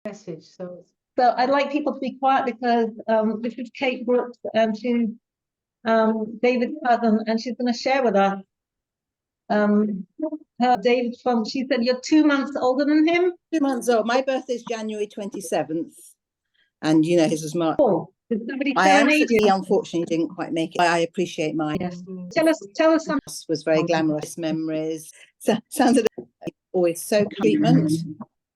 message. So I'd like people to be quiet because this is Kate Brooks and she's David's cousin, and she's going to share with us David she said you're 2 months older than him. 2 months old. My birthday's January 27th, and you know his was March. Did somebody I am. serenade He you? unfortunately didn't quite make it. I appreciate mine. Yes. Tell us something. Was very glamorous memories. So, sounded always so treatment.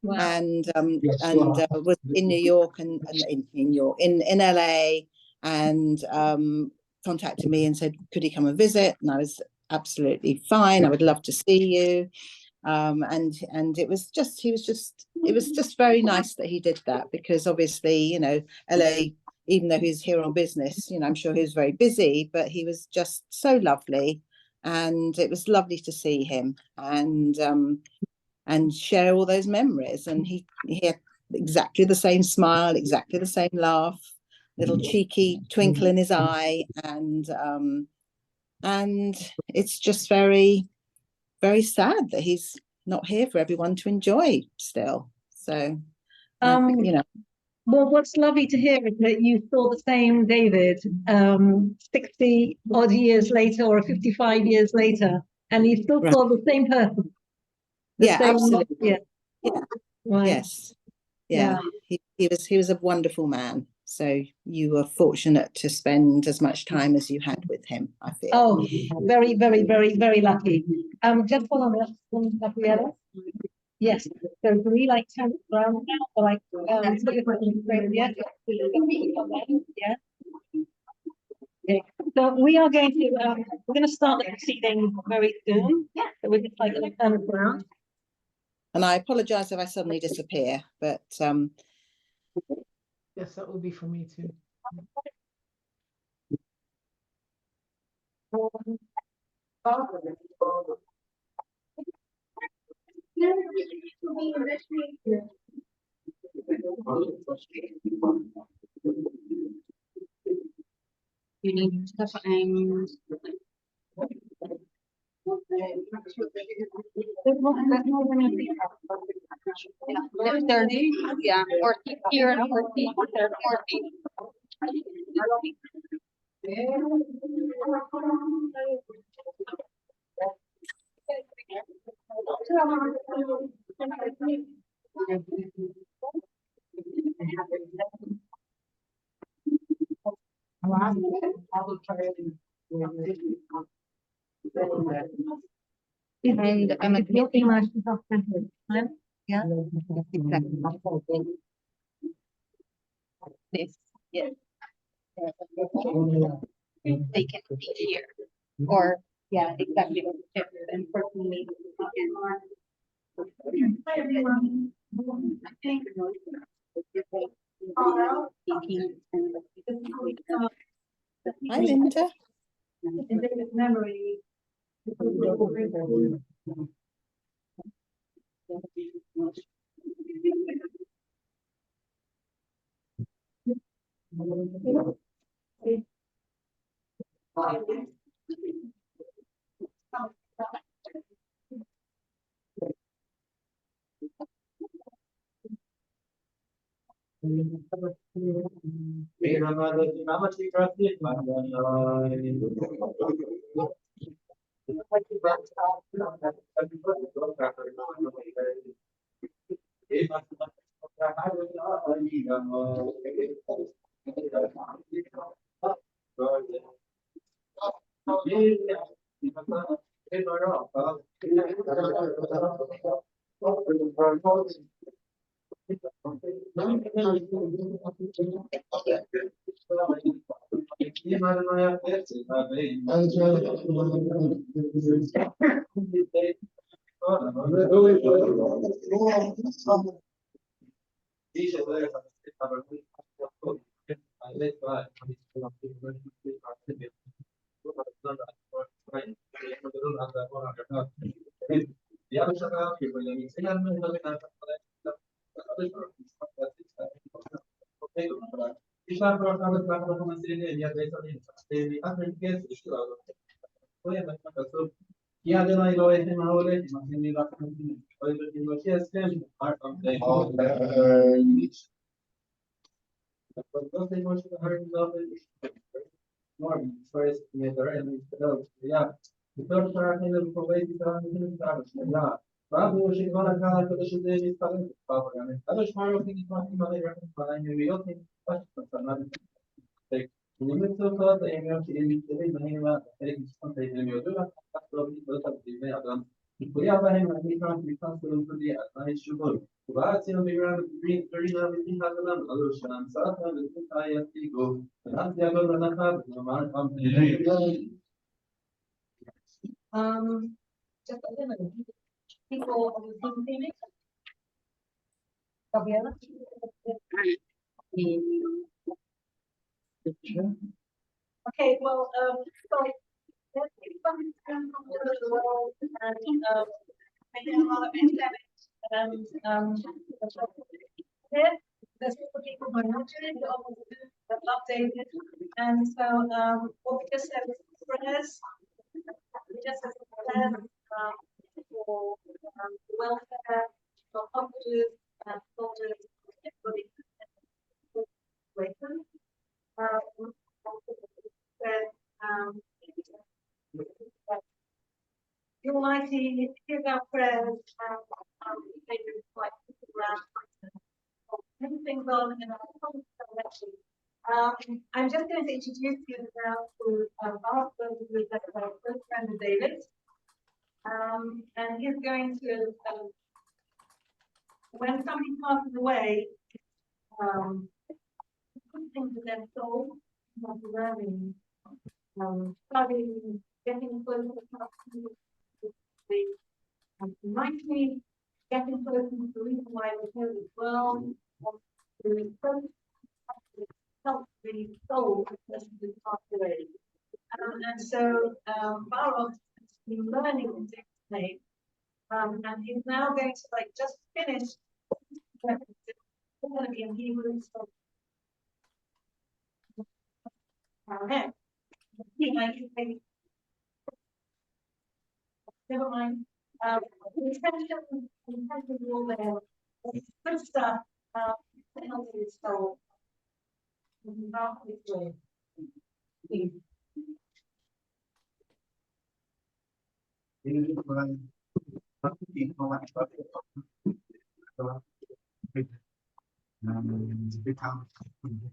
Wow. And was in New York and in LA, and contacted me and said, could he come and visit? And I was absolutely fine. I would love to see you. And it was just very nice that he did that, because obviously, you know, LA, even though he's here on business, you know, I'm sure he was very busy, but he was just so lovely, and it was lovely to see him and share all those memories. And he had exactly the same smile, exactly the same laugh, little cheeky twinkle in his eye, and it's just very, very sad that he's not here for everyone to enjoy still. So you know. Well, what's lovely to hear is that you saw the same David 60 odd years later, or 55 years later, and you still saw the same person. Yeah, absolutely. Yeah. Right. Yes. Yeah. He was a wonderful man. So you were fortunate to spend as much time as you had with him, I feel. Oh, very, very, very, very lucky. Just follow me up, Gabriella. Yes. So can we like turn it around now, or like yeah. Yeah. Okay. So we are going to we're going to start the proceedings very soon. Yeah. So we're just like turn it around. And I apologize if I suddenly disappear, but yes, that will be for me too. You need stuff and yeah, 40 here and 40 there, 40. And I'm a yeah, exactly. This, yes. They can be here, or yeah, exactly. And for me, Hi everyone. hi, Linda. Memory. Just a little. People on the Zoom meeting. Gabriella? Okay, well, sorry. There's everybody from all over the world and making a lot of academic and here, there's the people who are not doing the updated. And so what we just said was prayers. We just said prayers for welfare, for hostages and soldiers, everybody. The Almighty, hear our prayers like many things on in our direction. I'm just going to introduce you now to our who is our good friend David. And he's going to when somebody passes away, things with their soul, not learning, studying, getting closer to reminds me, getting closer to the reason why we're here as well, to help the soul of the person who passed away. And so Baroque has been learning in this way, and he's now going to just finish. It's going to be in Hebrew, so never mind. Intention all there. Good stuff. Help you so. Not this way. Become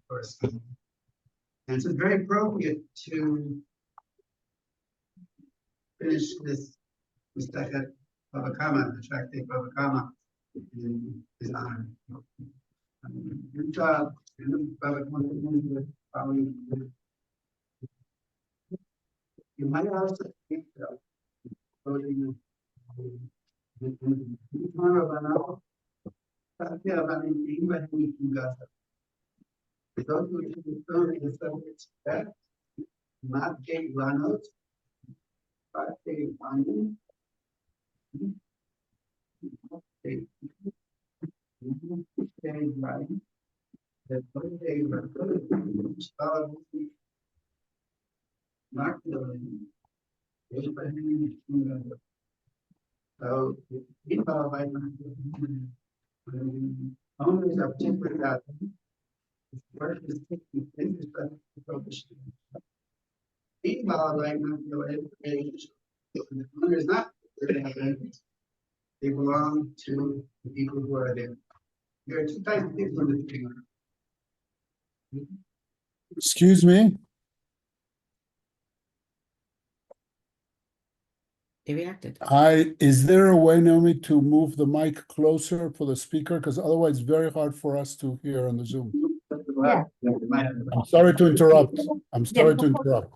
first. And so it's very appropriate to finish this Mustaqat Babakama, the tractate Babakama, in his honor. Good job. You might also think that not get run out, but they find they right. That one day we're good. Not doing. So people like owners of temporary that first is taking things that publishing. People like not know everything. The owner is not they belong to the people who are there. There are two types of people in the thing. Excuse me? He reacted. Is there a way, Naomi, to move the mic closer for the speaker? Because otherwise it's very hard for us to hear on the Zoom. Yeah. I'm sorry to interrupt. I'm sorry to interrupt.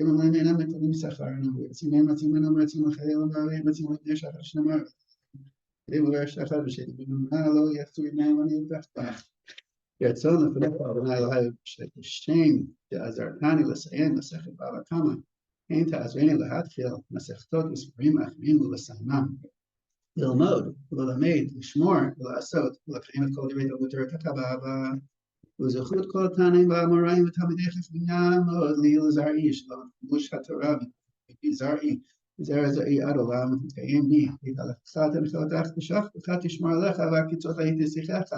Even when I'm at the Sahara, it's in the they were Shahar Shady, Malo, you have to remember when you left back. Yet so the Philippa, and I have shame, the Azartani, the Sayan, the Second Balakama, ain't as any of the Hatfield, Masechtot is Primach, Ringu, the Sanam. You'll know, will the maid, Shmore, will Asot, will the famous cultivator with her Takababa, was a good call Tanim Bamorai with Hamidech Binyam, or Lil Zarish, Mush Hatarabi, Zari. זר זעי אדולם מתקיים בי, התהלכת הנחלתך בשחתך תשמר לך, והקיצות הייתי שיחך,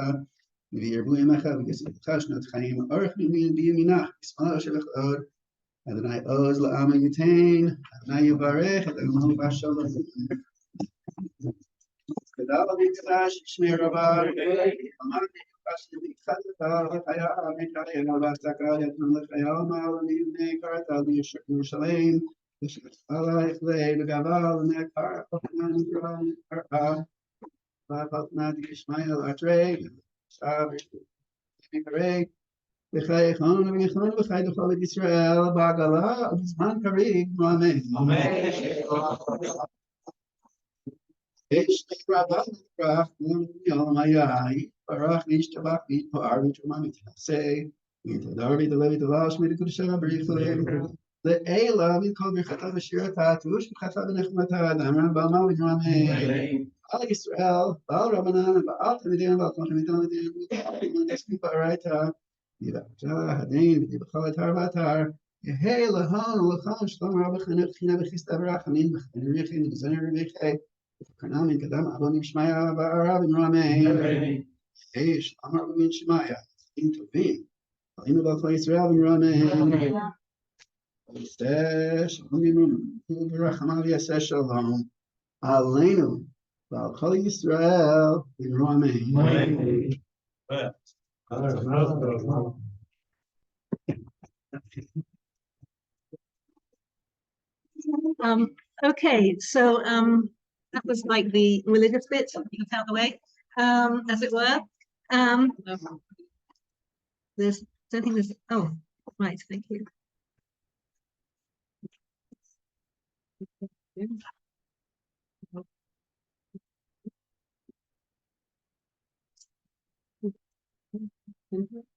וירבו ימיך וגזלתך שנות חיים, אורך בימינך, בשמאל שבח עוד, אדוני עוז לעם ייתן, אדוני יברך, את עמו בשלום. גדל המקדש, שמי רבה, אמרתי היה המקדש, והצדקה יתנו לחיה ומעלני בני קרתה בירושלים, עלייך לב וגבל ונקר, פחנן וקרא, ופחנן ישמעאל אתרי, שב יקרא, וחי חון ויחון וחי דכל את ישראל, בעגלה ובזמן קריב, אמן. אמן. יש נקרא ונקרא, יום היי, ברח נשתבח נתפאר ותרומה מתנשא, ותדר ותלוי ותלש ותקודשה בריך לב. לאלה מכל ברכתה ושירתה, תלוש ברכתה ונחמתה, דאמרן בעל מה וגרמה, על ישראל, בעל רבנן, בעל תלמידיהם, בעל תלמידיהם, ותספיק בערייתה, יבחתה הדין, ותבחל את הר ואתר, יהי להון ולכון, שלום רב חנה וכיסתה ורחמים, וחנה ריחים, וגזנר ריחי, וקרנה מן קדם אבונים שמיה, בערה ונרמה, יהי שלום רב מן שמיה, חיים טובים, עלינו בעל כל ישראל ונרמה, ברחמיו יעשה שלום עלינו ועל כל ישראל ונאמין. Okay, so that was like the religious bit, out of the way, as it were. There's, don't think there's, oh, right, thank you.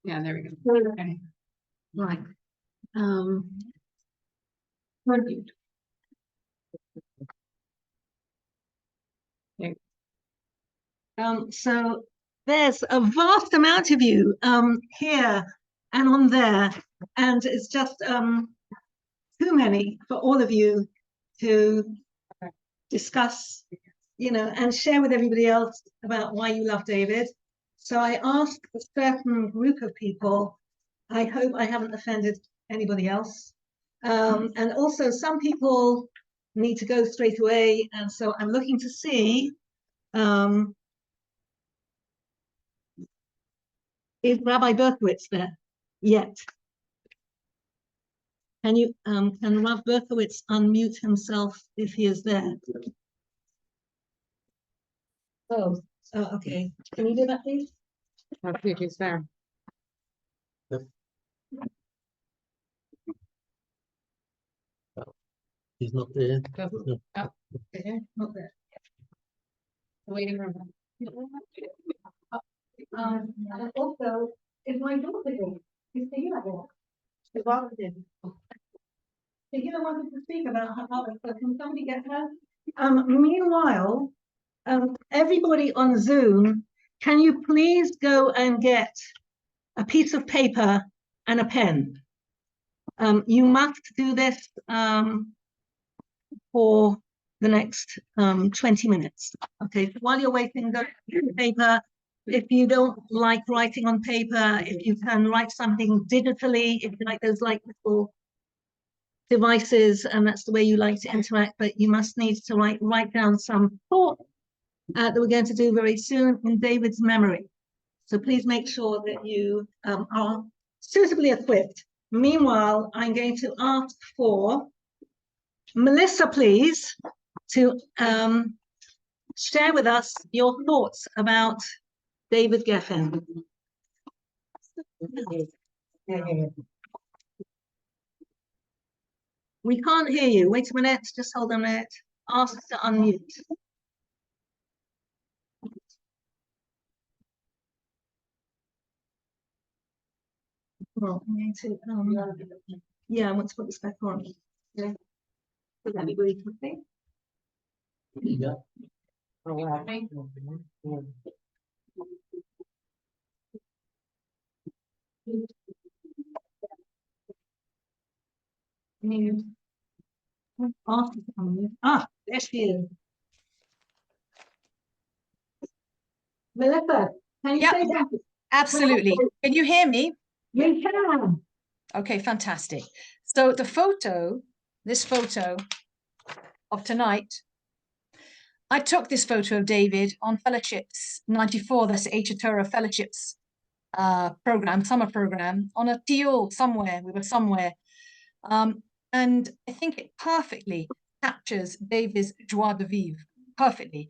Yeah, there we go. Okay. Right. So there's a vast amount of you here and on there, and it's just too many for all of you to discuss, you know, and share with everybody else about why you love David. So I asked a certain group of people. I hope I haven't offended anybody else. And also some people need to go straight away, and so I'm looking to see is Rabbi Berkowitz there yet? Can you can Rav Berkowitz unmute himself if he is there? Oh, okay. Can you do that, please? I'll see if he's there. He's not there. Doesn't- oh, okay, not there. Waiting room. And also, is my daughter here? Is Tahila here? She's volunteered. Tahila wanted to speak about her outlook, so can somebody get her? Meanwhile, everybody on Zoom, can you please go and get a piece of paper and a pen? You must do this for the next 20 minutes. Okay, so while you're waiting, go get the paper. If you don't like writing on paper, if you can write something digitally, if you like those like little devices, and that's the way you like to interact, but you must need to write down some thought that we're going to do very soon in David's memory. So please make sure that you are suitably equipped. Meanwhile, I'm going to ask for Melissa, please, to share with us your thoughts about David Geffen. We can't hear you. Wait a minute. Just hold on a minute. Ask to unmute. Well, I need to, yeah, I want to put this back on. Yeah. Would that be really quickly? Mute. Ask to unmute. Ah, there she is. Melissa, can you Yeah. say something? Absolutely. Can you hear me? We can. Okay, fantastic. So the photo, this photo of tonight, I took this photo of David on Fellowships 94, that's the Azkara Fellowships program, summer program, on a teal somewhere. We were somewhere. And I think it perfectly captures David's joie de vivre, perfectly.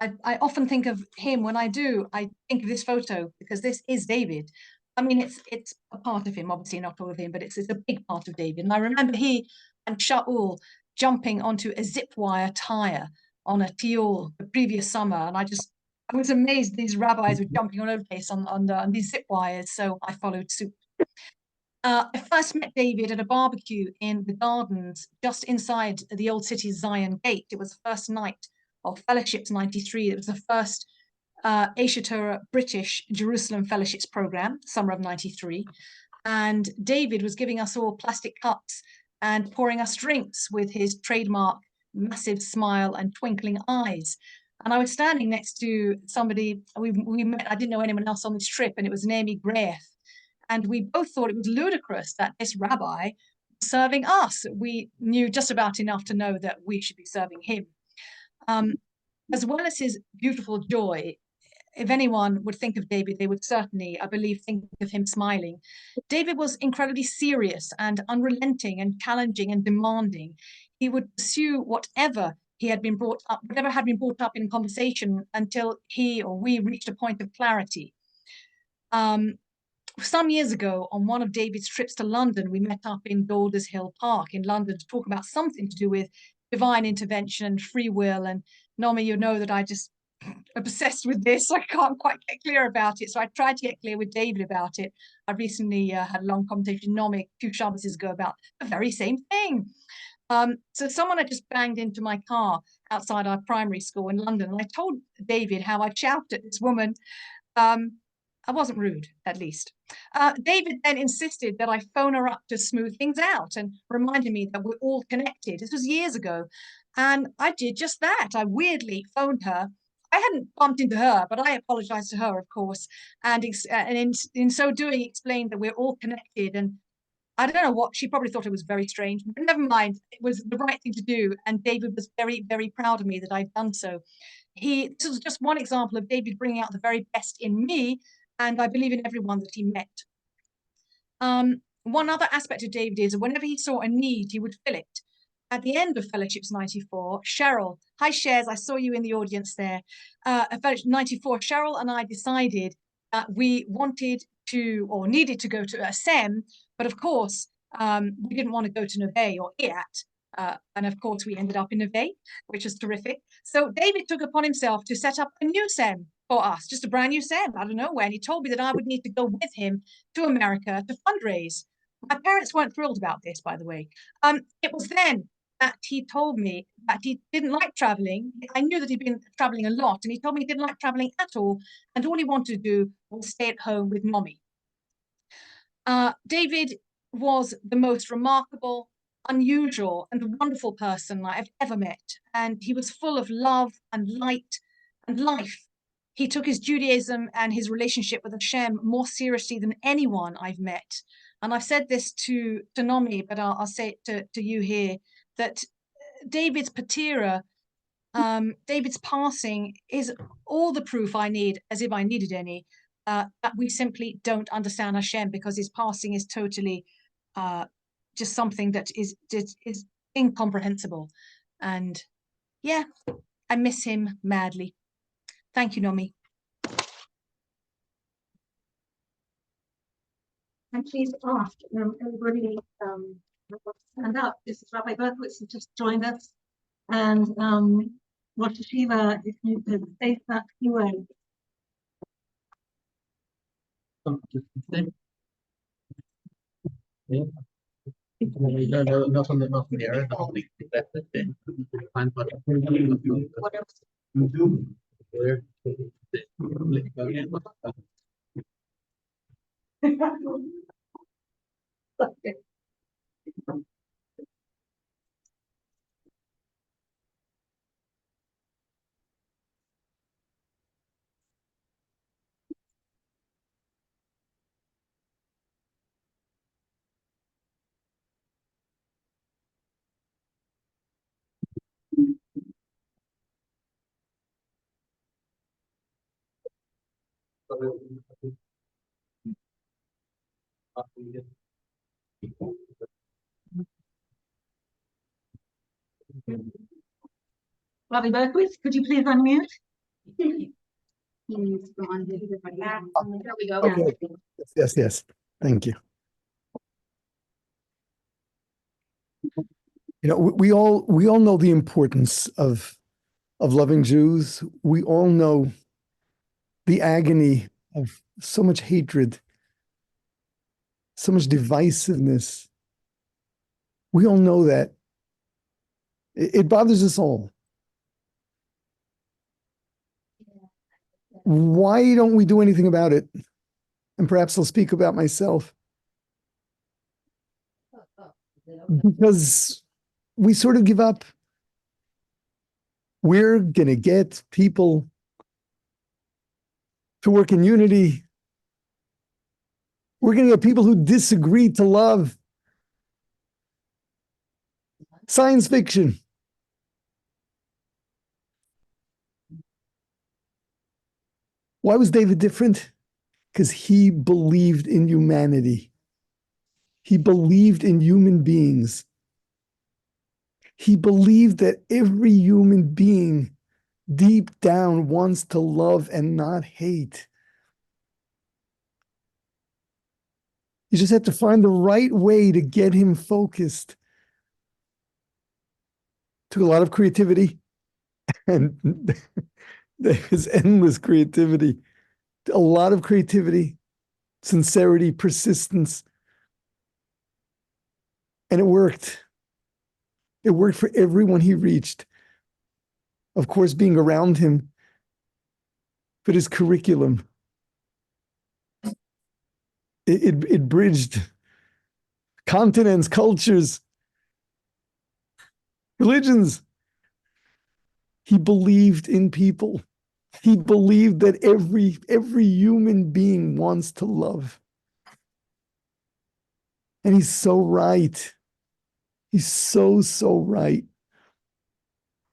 I often think of him when I do. I think of this photo because this is David. I mean, it's a part of him, obviously not all of him, but it's a big part of David. And I remember he and Shaul jumping onto a zip wire tire on a teal the previous summer, and I was amazed these rabbis were jumping all over the place on these zip wires. So I followed suit. I first met David at a barbecue in the gardens just inside the old city's Zion Gate. It was the first night of Fellowships 93. It was the first Azkara British Jerusalem Fellowships program, summer of 93. And David was giving us all plastic cups and pouring us drinks with his trademark massive smile and twinkling eyes. And I was standing next to somebody we met. I didn't know anyone else on this trip, and it was Naomi Graeth. And we both thought it was ludicrous that this rabbi was serving us. We knew just about enough to know that we should be serving him. As well as his beautiful joy, if anyone would think of David, they would certainly, I believe, think of him smiling. David was incredibly serious and unrelenting and challenging and demanding. He would pursue whatever had been brought up in conversation until he or we reached a point of clarity. Some years ago, on one of David's trips to London, we met up in Golders Hill Park in London to talk about something to do with divine intervention and free will. And Nomi, you know that I just obsessed with this. I can't quite get clear about it. So I tried to get clear with David about it. I recently had a long conversation with Nomi a few Shabbases ago about the very same thing. So someone had just banged into my car outside our primary school in London. And I told David how I shouted at this woman. I wasn't rude, at least. David then insisted that I phone her up to smooth things out and reminded me that we're all connected. This was years ago. And I did just that. I weirdly phoned her. I hadn't bumped into her, but I apologized to her, of course. And in so doing, explained that we're all connected. And I don't know what, she probably thought it was very strange, but never mind. It was the right thing to do. And David was very, very proud of me that I'd done so. This was just one example of David bringing out the very best in me, and I believe in everyone that he met. One other aspect of David is whenever he saw a need, he would fill it. At the end of Fellowships 94, Cheryl, hi Shares, I saw you in the audience there. At Fellowship 94, Cheryl and I decided that we wanted to or needed to go to a SEM, but of course, we didn't want to go to Neve or IAT. And of course, we ended up in Neve, which was terrific. So David took upon himself to set up a new SEM for us, just a brand new SEM out of nowhere. And he told me that I would need to go with him to America to fundraise. My parents weren't thrilled about this, by the way. It was then that he told me that he didn't like traveling. I knew that he'd been traveling a lot, and he told me he didn't like traveling at all. And all he wanted to do was stay at home with Mommy. David was the most remarkable, unusual, and wonderful person I've ever met. And he was full of love and light and life. He took his Judaism and his relationship with Hashem more seriously than anyone I've met. And I've said this to Nomi, but I'll say it to you here, that David's patira, David's passing is all the proof I need, as if I needed any, that we simply don't understand Hashem, because his passing is totally just something that is incomprehensible. And yeah, I miss him madly. Thank you, Nomi. And please ask everybody Stand up. This is Rabbi Berkowitz who just joined us. And Rosh Hashiva, if you could say that few words. No from the air. What else? Rabbi Berkowitz, could you please unmute? He's gone. There we go. Yeah. Yes. Thank you. You know, we all know the importance of loving Jews. We all know the agony of so much hatred, so much divisiveness. We all know that. It bothers us all. Why don't we do anything about it? And perhaps I'll speak about myself. Because we sort of give up. We're going to get people to work in unity. We're going to get people who disagree to love. Science fiction. Why was David different? Because he believed in humanity. He believed in human beings. He believed that every human being deep down wants to love and not hate. You just have to find the right way to get him focused. Took a lot of creativity, and there was endless creativity. A lot of creativity, sincerity, persistence. And it worked. It worked for everyone he reached. Of course, being around him, but his curriculum, it bridged continents, cultures, religions. He believed in people. He believed that every human being wants to love. And he's so right. He's so right.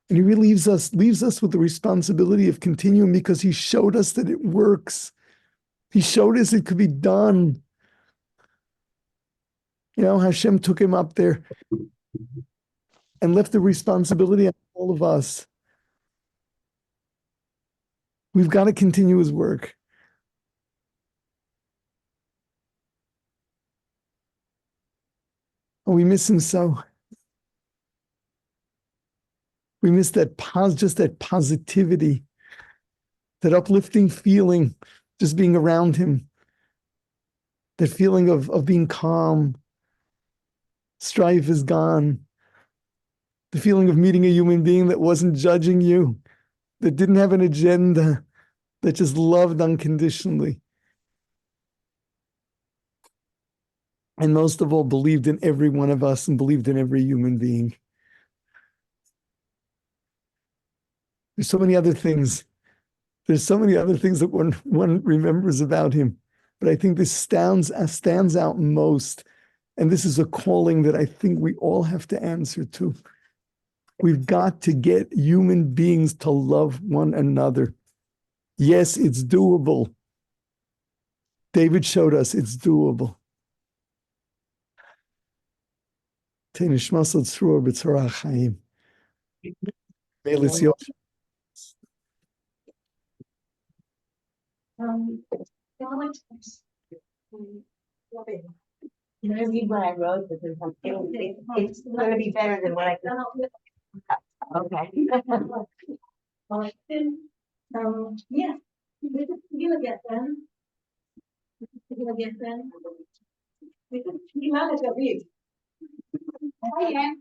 And he really leaves us with the responsibility of continuing, because he showed us that it works. He showed us it could be done. You know, Hashem took him up there and left the responsibility on all of us. We've got to continue his work. And we miss him so. We miss that just that positivity, that uplifting feeling, just being around him. That feeling of being calm. Strife is gone. The feeling of meeting a human being that wasn't judging you, that didn't have an agenda, that just loved unconditionally. And most of all, believed in every one of us and believed in every human being. There's so many other things. There's so many other things that one remembers about him. But I think this stands out most. And this is a calling that I think we all have to answer to. We've got to get human beings to love one another. Yes, it's doable. David showed us it's doable. You know, read what I wrote, but there's like, it's gonna be better than what I can. Okay. Yeah. You get them. You get them. You manage to read. Oh, yeah.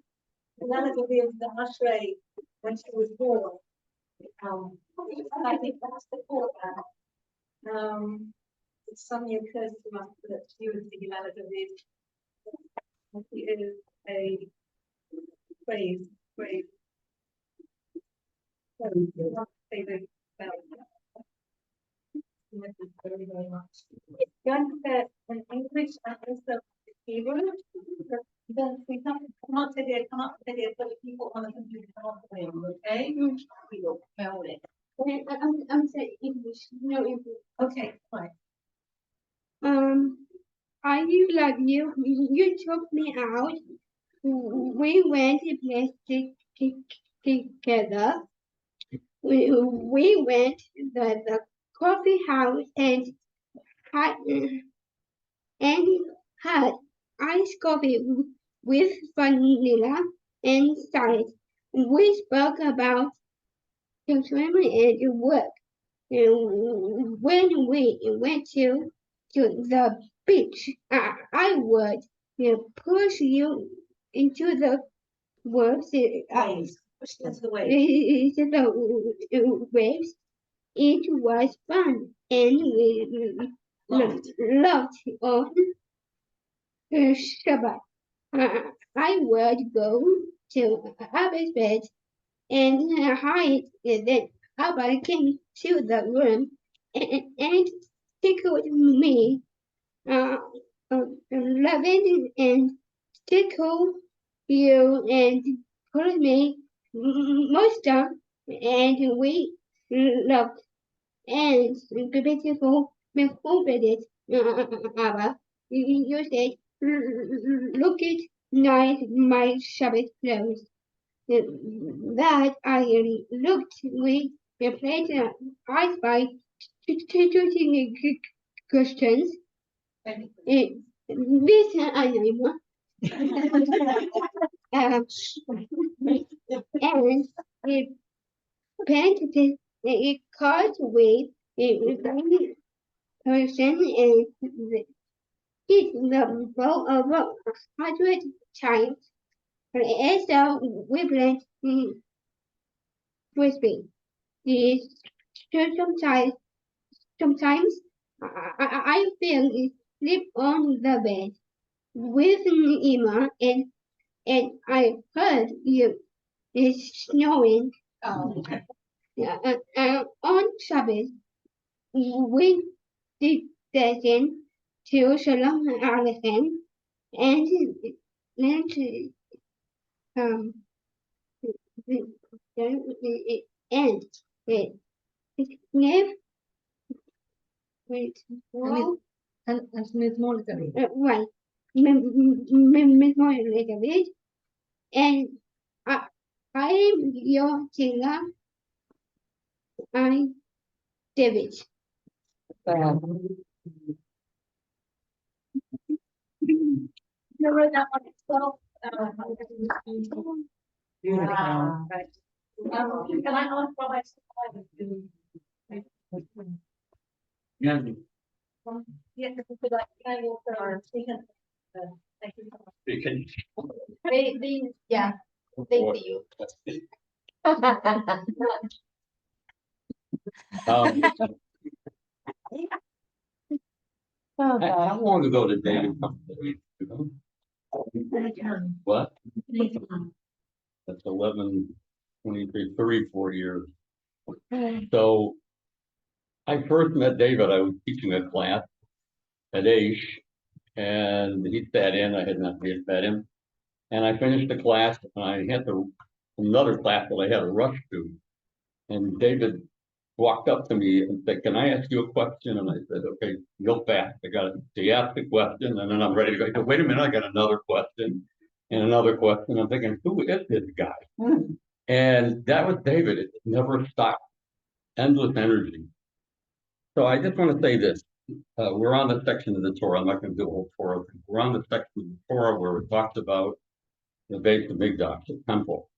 You manage to read the Ashrei when she was born. I think that's the core. It's something occurs to us that she was the humanity. She is a phrase. So, not say very well. Thank you very, very much. Going to an English and also Hebrew. Then we come up to there, for the people on the computer, come up to them, okay? We will spell it. I'm saying English, no English. Okay, fine. I do love you. You took me out. We went to play together. We went to the coffee house had and had iced coffee with vanilla inside. We spoke about employment and work. And when we went to the beach, I would push you into the waves. Waves. Push into the waves. Into the waves. It was fun, and we loved on Shabbat. I would go to Abba's bed and hide. Then Abba came to the room and tickled me, loving and tickled you and called me monster, and we loved and beautiful before it. Abba, you said, look at nice my Shabbat clothes. That I looked with the pleasure I by shooting questions. This animal. And it painted it caught with a person and hit the ball over 100 times. And so we played frisbee. Sometimes I feel sleep on the bed with Emma and I heard you is snowing. Oh, okay. On Shabbos, we did listen to Shalom Aleichem and then and Nev wait And Miss Monica. right memorial of it and I am your singer I'm David. Remember that one itself? Wow. Right. Can I ask what I Yeah. Yeah, if you could like, can you for speaking? Thank you so much. Can Yeah, they see you. How long ago did David come to the What? That's 11, 23, 34 years. So I first met David, I was teaching a class at Aish, and he sat in, I had not yet met him. And I finished the class, and I had another class that I had to rush to. And David walked up to me and said, "Can I ask you a question?" And I said, "Okay, go fast. I got it." So he asked the question, and then I'm ready to go. He said, "Wait a minute, I got another question and another question." I'm thinking, who is this guy? And that was David. It never stopped. Endless energy. So I just want to say this. we're on the section of the Torah. I'm not going to do a whole Torah thing. We're on the section of the Torah where it talks about the Beit Hamikdash, the temple.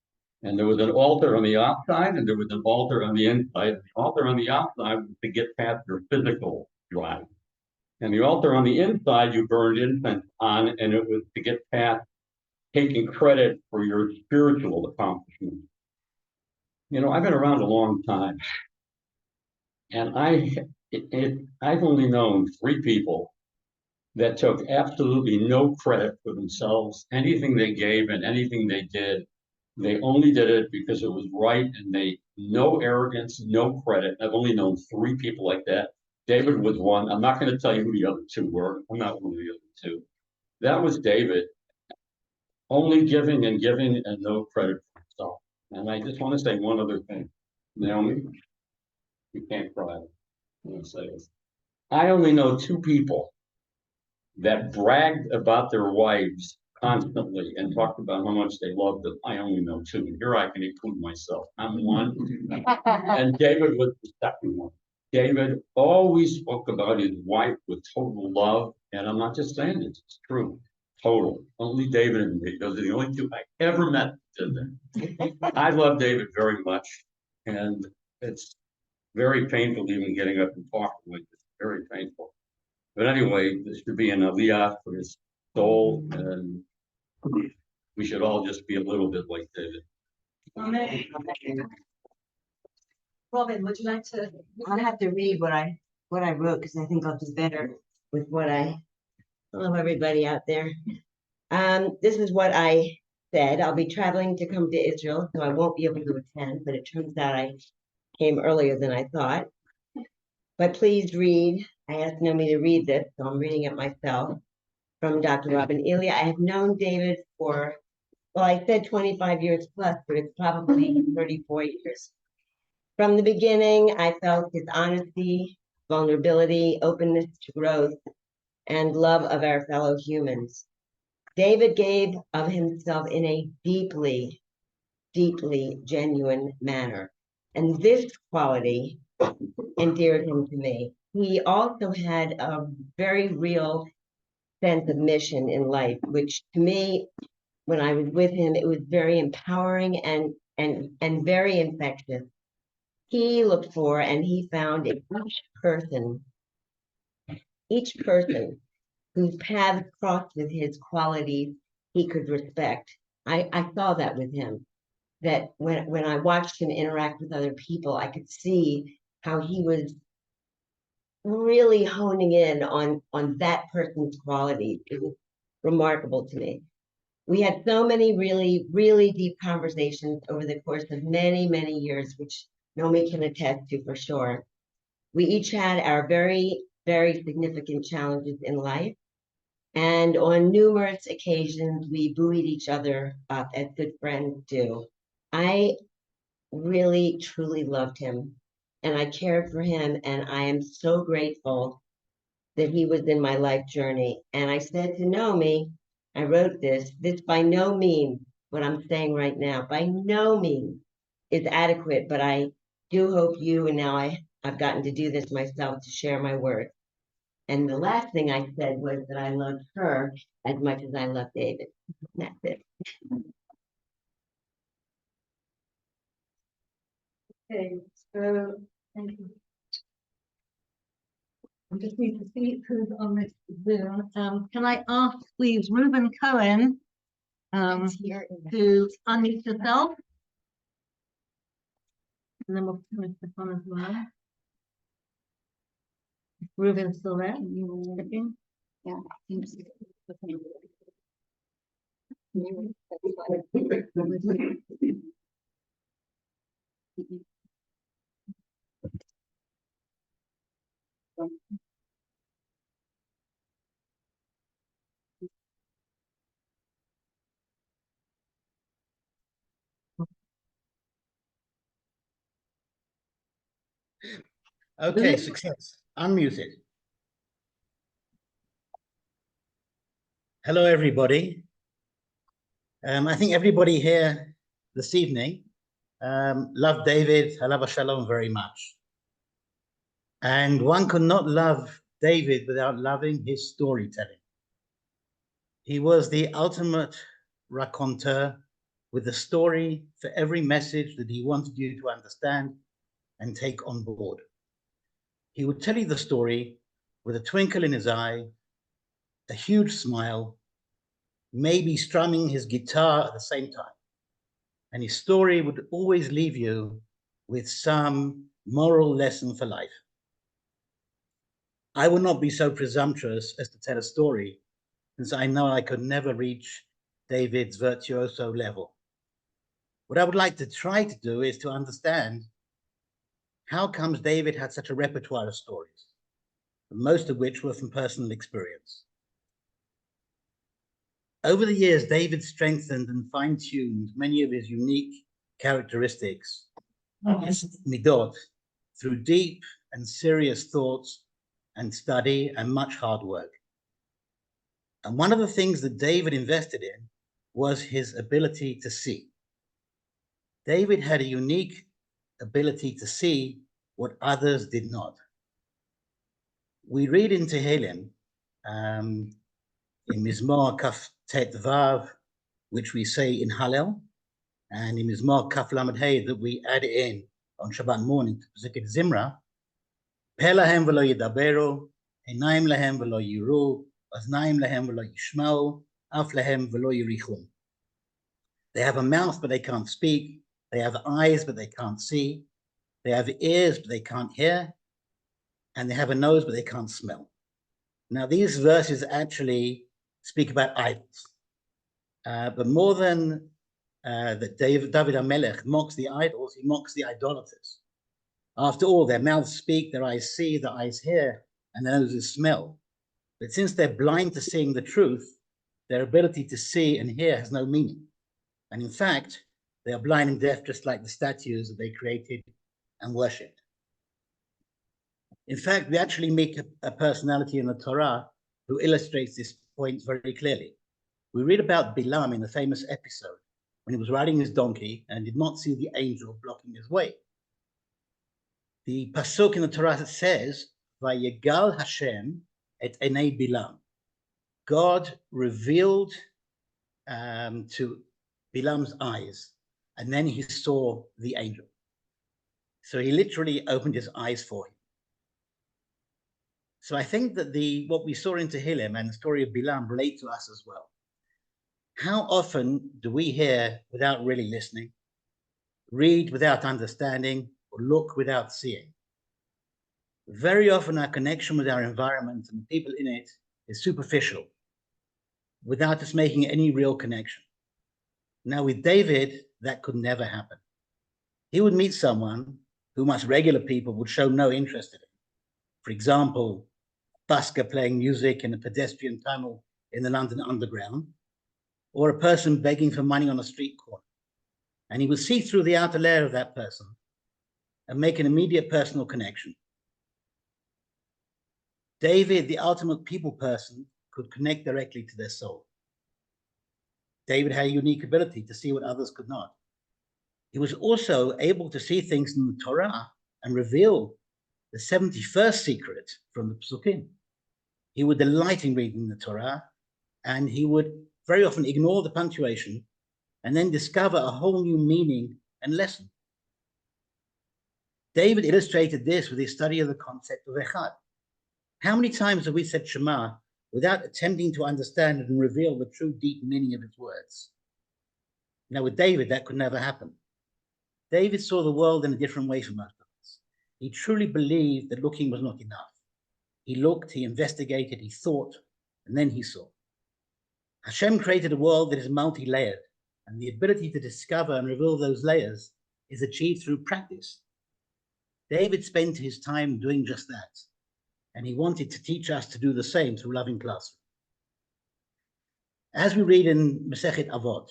And there was an altar on the outside and there was an altar on the inside. The altar on the outside was to get past your physical drive. And the altar on the inside, you burned incense on, and it was to get past taking credit for your spiritual accomplishments. You know, I've been around a long time, and I've only known 3 people that took absolutely no credit for themselves. Anything they gave and anything they did, they only did it because it was right, and no arrogance, no credit. I've only known 3 people like that. David was one. I'm not going to tell you who the other 2 were. I'm not one of the other 2. That was David, only giving and giving and no credit for himself. And I just want to say one other thing. Naomi, you can't cry. I'm going to say this. I only know 2 people that bragged about their wives constantly and talked about how much they loved them. I only know 2. And here I can include myself. I'm one. And David was the second one. David always spoke about his wife with total love. And I'm not just saying this, it's true. Total. Only David and me. Those are the only 2 I ever met that did that. I love David very much. And it's very painful even getting up and talking like this. Very painful. But anyway, this should be an aliyah for his soul. And we should all just be a little bit like David. Amen. Robin, would you like to? I have to read what I wrote because I think I'll do better with what I hello everybody out there. This is what I said. I'll be traveling to come to Israel, so I won't be able to attend, but it turns out I came earlier than I thought. But please read. I asked Naomi to read this, so I'm reading it myself from Dr. Robin Elia. I have known David for, well, I said 25 years plus, but it's probably 34 years. From the beginning, I felt his honesty, vulnerability, openness to growth, and love of our fellow humans. David gave of himself in a deeply, deeply genuine manner. And this quality endeared him to me. He also had a very real sense of mission in life, which to me, when I was with him, it was very empowering and very infectious. He looked for and he found in each person whose paths crossed with his qualities he could respect. I saw that with him, that when I watched him interact with other people, I could see how he was really honing in on that person's qualities. It was remarkable to me. We had so many really, really deep conversations over the course of many, many years, which Naomi can attest to for sure. We each had our very, very significant challenges in life. And on numerous occasions, we buoyed each other up as good friends do. I really, truly loved him and I cared for him. And I am so grateful that he was in my life journey. And I said to Naomi, I wrote this by no means, what I'm saying right now, by no means is adequate, but I do hope you, and now I've gotten to do this myself, to share my words. And the last thing I said was that I loved her as much as I love David. That's it. Okay, so thank you. I just need to see who's on this Zoom. Can I ask, please, Reuben Cohen, to unmute yourself? And then we'll finish this one as well. Reuben's still there? Yeah. Okay, success. Unmuted. Hello, everybody. I think everybody here this evening loved David, Halav Shalom, very much. And one could not love David without loving his storytelling. He was the ultimate raconteur with a story for every message that he wanted you to understand and take on board. He would tell you the story with a twinkle in his eye, a huge smile, maybe strumming his guitar at the same time. And his story would always leave you with some moral lesson for life. I would not be so presumptuous as to tell a story, since I know I could never reach David's virtuoso level. What I would like to try to do is to understand how comes David had such a repertoire of stories, most of which were from personal experience. Over the years, David strengthened and fine-tuned many of his unique characteristics, his midot, through deep and serious thoughts and study and much hard work. And one of the things that David invested in was his ability to see. David had a unique ability to see what others did not. We read in Tehillim, in Mizmor Kaf Tet Vav, which we say in Hallel, and in Mizmor Kaf Lamed Hey that we add in on Shabbat morning to Psuket Zimra, Pe lahem v'lo yidaberu, einayim lahem v'lo yiru, aznayim lahem v'lo yishma'u, af lahem v'lo yirichum. They have a mouth, but they can't speak. They have eyes, but they can't see. They have ears, but they can't hear. And they have a nose, but they can't smell. Now, these verses actually speak about idols. But more than that David HaMelech mocks the idols, he mocks the idolaters. After all, their mouths speak, their eyes see, their eyes hear, and their noses smell. But since they're blind to seeing the truth, their ability to see and hear has no meaning. And in fact, they are blind and deaf just like the statues that they created and worshipped. In fact, we actually meet a personality in the Torah who illustrates this point very clearly. We read about Bilam in the famous episode when he was riding his donkey and did not see the angel blocking his way. The pasuk in the Torah says, "Vayegal Hashem et enei Bilam." God revealed to Bilam's eyes, and then he saw the angel. So he literally opened his eyes for him. So I think that what we saw in Tehillim and the story of Bilam relate to us as well. How often do we hear without really listening, read without understanding, or look without seeing? Very often our connection with our environment and the people in it is superficial, without us making any real connection. Now with David, that could never happen. He would meet someone whom us regular people would show no interest in. For example, a busker playing music in a pedestrian tunnel in the London Underground, or a person begging for money on a street corner. And he would see through the outer layer of that person and make an immediate personal connection. David, the ultimate people person, could connect directly to their soul. David had a unique ability to see what others could not. He was also able to see things in the Torah and reveal the 71st secret from the Psukim. He would delight in reading the Torah, and he would very often ignore the punctuation and then discover a whole new meaning and lesson. David illustrated this with his study of the concept of Echad. How many times have we said Shema without attempting to understand and reveal the true deep meaning of its words? Now with David, that could never happen. David saw the world in a different way from most of us. He truly believed that looking was not enough. He looked, he investigated, he thought, and then he saw. Hashem created a world that is multi-layered, and the ability to discover and reveal those layers is achieved through practice. David spent his time doing just that, and he wanted to teach us to do the same through loving classroom. As we read in Masechet Avot,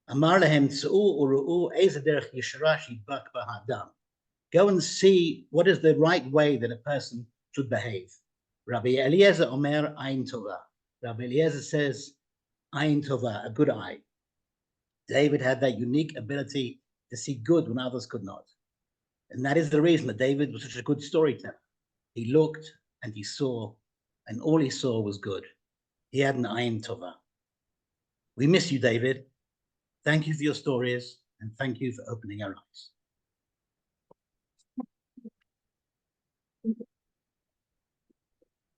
Amar lahem tz'u uru'u eze derech yeshara shibak ba'hadam. Go and see what is the right way that a person should behave. Rabbi Eliezer Omer Ayin Tova. Rabbi Eliezer says, Ayin Tova, a good eye. David had that unique ability to see good when others could not. And that is the reason that David was such a good storyteller. He looked and he saw, and all he saw was good. He had an Ein Tova. We miss you, David. Thank you for your stories, and thank you for opening our eyes.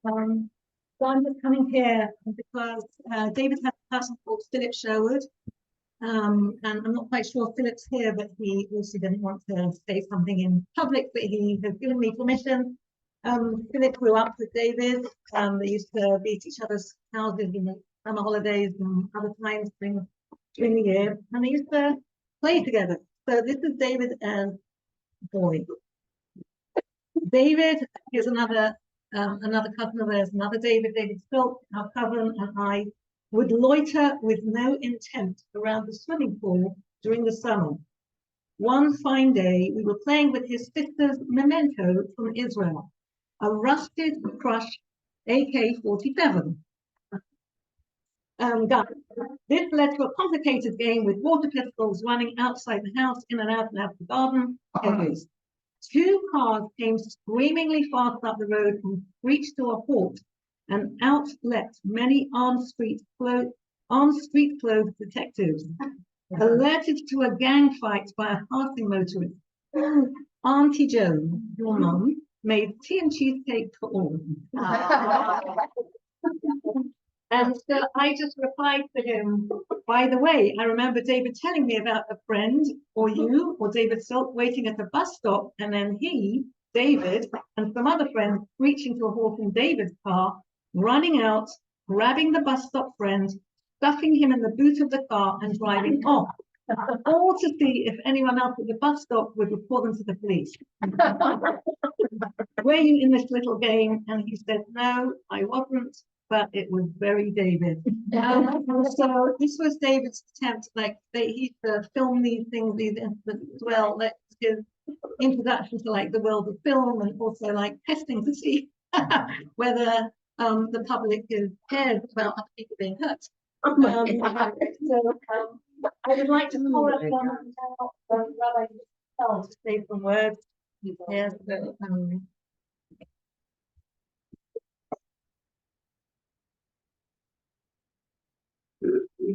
So I'm just coming here because David has a person called Philip Sherwood. And I'm not quite sure Philip's here, but he also didn't want to say something in public, but he has given me permission. Philip grew up with David. They used to be at each other's houses in the summer holidays and other times during the year, and they used to play together. So this is David and boy. David is another cousin of theirs, another David Silk, our cousin, and I would loiter with no intent around the swimming pool during the summer. One fine day, we were playing with his sister's memento from Israel, a rusted, crushed AK-47 gun. This led to a complicated game with water pistols running outside the house, in and out of the garden. Two cars came screamingly fast up the road and screeched to a halt, and out leapt many armed street clothes detectives, alerted to a gang fight by a passing motorist. Auntie Joan, your mum, made tea and cheesecake for all. And so I just replied to him, by the way, I remember David telling me about a friend, or you, or David Silk, waiting at a bus stop, and then he, David, and some other friends reaching to a halt in David's car, running out, grabbing the bus stop friend, stuffing him in the boot of the car and driving off, all to see if anyone else at the bus stop would report them to the police. Were you in this little game? And he said, no, I wasn't, but it was very David. So this was David's attempt, like he used to film these things, these incidents as well, like his introduction to like the world of film, and also like testing to see whether the public cares about other people being hurt. I would like to call up Rabbi to say some words. Yes,